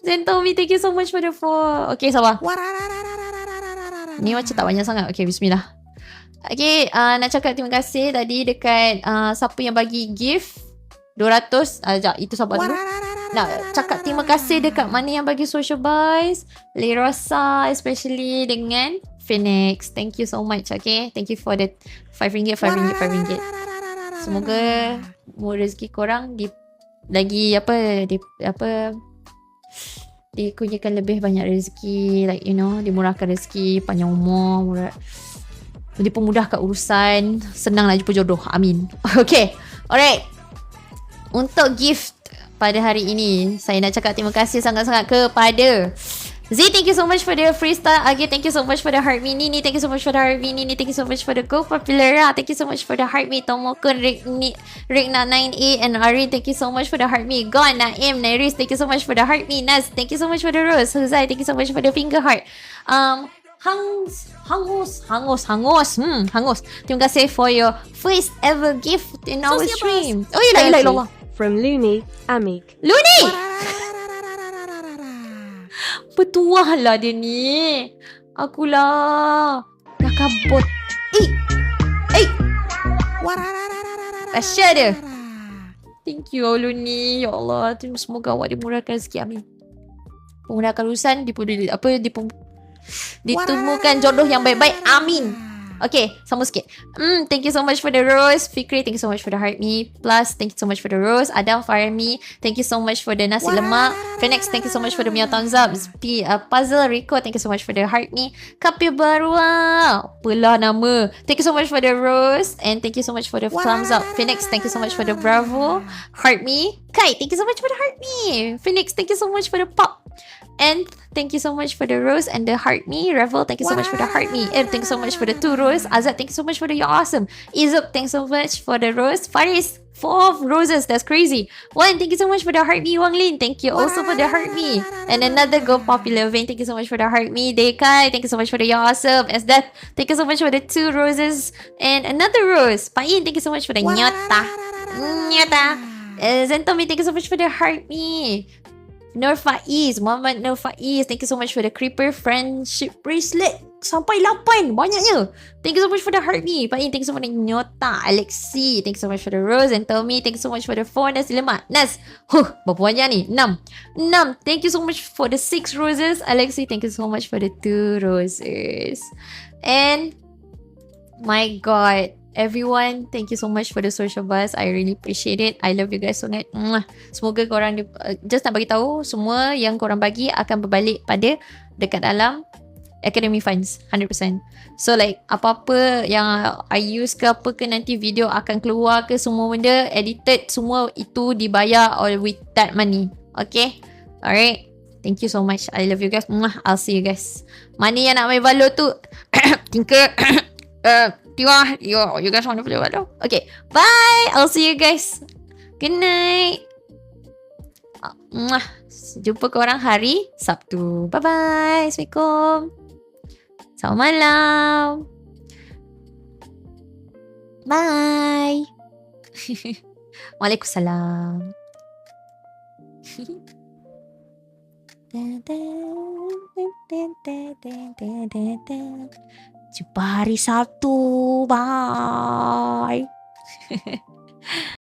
Zentomi, thank you so much for the follow. Okay, sabar. Ni macam tak banyak sangat. Okay, bismillah. Okay, nak cakap terima kasih tadi dekat siapa yang bagi gift 200. Sekejap, itu sabar dulu. Nak cakap terima kasih dekat mana yang bagi social buys, Lerosa especially dengan Phoenix. Thank you so much. Okay, thank you for the RM5. Semoga rezeki korang dikurniakan lebih banyak rezeki, like you know, dimurahkan rezeki, panjang umur, dipermudahkan urusan, senanglah jumpa jodoh. Amin. Okay, alright. Untuk gift pada hari ini, saya nak cakap terima kasih sangat-sangat kepada Z, thank you so much for the freestyle. Again, thank you so much for the heart me. Nini, thank you so much for the heart me. Nini, thank you so much for the go popular. Thank you so much for the heart me. Tomokun, Rigna 9A and Ari, thank you so much for the heart me. Gon, Naim, Nairis, thank you so much for the heart me. Nas, thank you so much for the rose. Huzai, thank you so much for the finger heart. Hangus. Terima kasih for your first ever gift in our stream. Oh, ilah. From Looney, Amik. Looney! Petuah lah dia ni. Akulah. Dah kabut. Asyik dia. Thank you Looney. Ya Allah. Semoga awak dimurahkan rezeki. Amin. Pemudahkan urusan. Ditemukan jodoh yang baik-baik. Amin. Okay, sama sikit. Thank you so much for the rose. Fikri, thank you so much for the heart me. Plus, thank you so much for the rose. Adam, Farmi, thank you so much for the nasi lemak. Phoenix, thank you so much for the meal thumbs up. Puzzle, Rico, thank you so much for the heart me. Kapibarua, apalah nama. Thank you so much for the rose. And thank you so much for the thumbs up. Phoenix, thank you so much for the bravo. Heart me. Kai, thank you so much for the heart me. Phoenix, thank you so much for the pop. And thank you so much for the rose and the heart me. Revel, thank you so much for the heart me. Thank you so much for the 2 rose. Azad, thank you so much for the you're awesome. Izuk, thanks so much for the rose. Faris, 4 roses, that's crazy. 1, thank you so much for the heart me. Wang Lin, thank you also for the heart me. And another go popular vein, thank you so much for the heart me. Dekai, thank you so much for the you're awesome. Esdat, thank you so much for the 2 roses and another rose. Pain, thank you so much for the nyata. Zentomi, thank you so much for the heart me. Nur Faiz, Muhammad Nur Faiz, thank you so much for the creeper friendship bracelet. Sampai 8, banyaknya. Thank you so much for the heart me. Pain, thank you so much for the nyota. Alexi, thank you so much for the rose. And Tommy, thank you so much for the 4 nasi lemak. Nas, berapa banyak ni? 6. Thank you so much for the 6 roses. Alexi, thank you so much for the 2 roses. And my God, everyone, thank you so much for the social buzz. I really appreciate it. I love you guys sangat. Semoga korang just nak bagi tahu, semua yang korang bagi akan berbalik pada dekat dalam academy funds 100%. So like apa-apa yang I use ke apa ke, nanti video akan keluar ke, semua benda edited, semua itu dibayar all with that money. Okay? Alright. Thank you so much. I love you guys. I'll see you guys. Mana yang nak main Valo tu? Tinker. You guys want to play Valo? Okay. Bye. I'll see you guys. Good night. Jumpa korang hari Sabtu. Bye-bye. Assalamualaikum. Selamat malam. Bye. Waalaikumsalam. Jumpa hari Sabtu. Bye.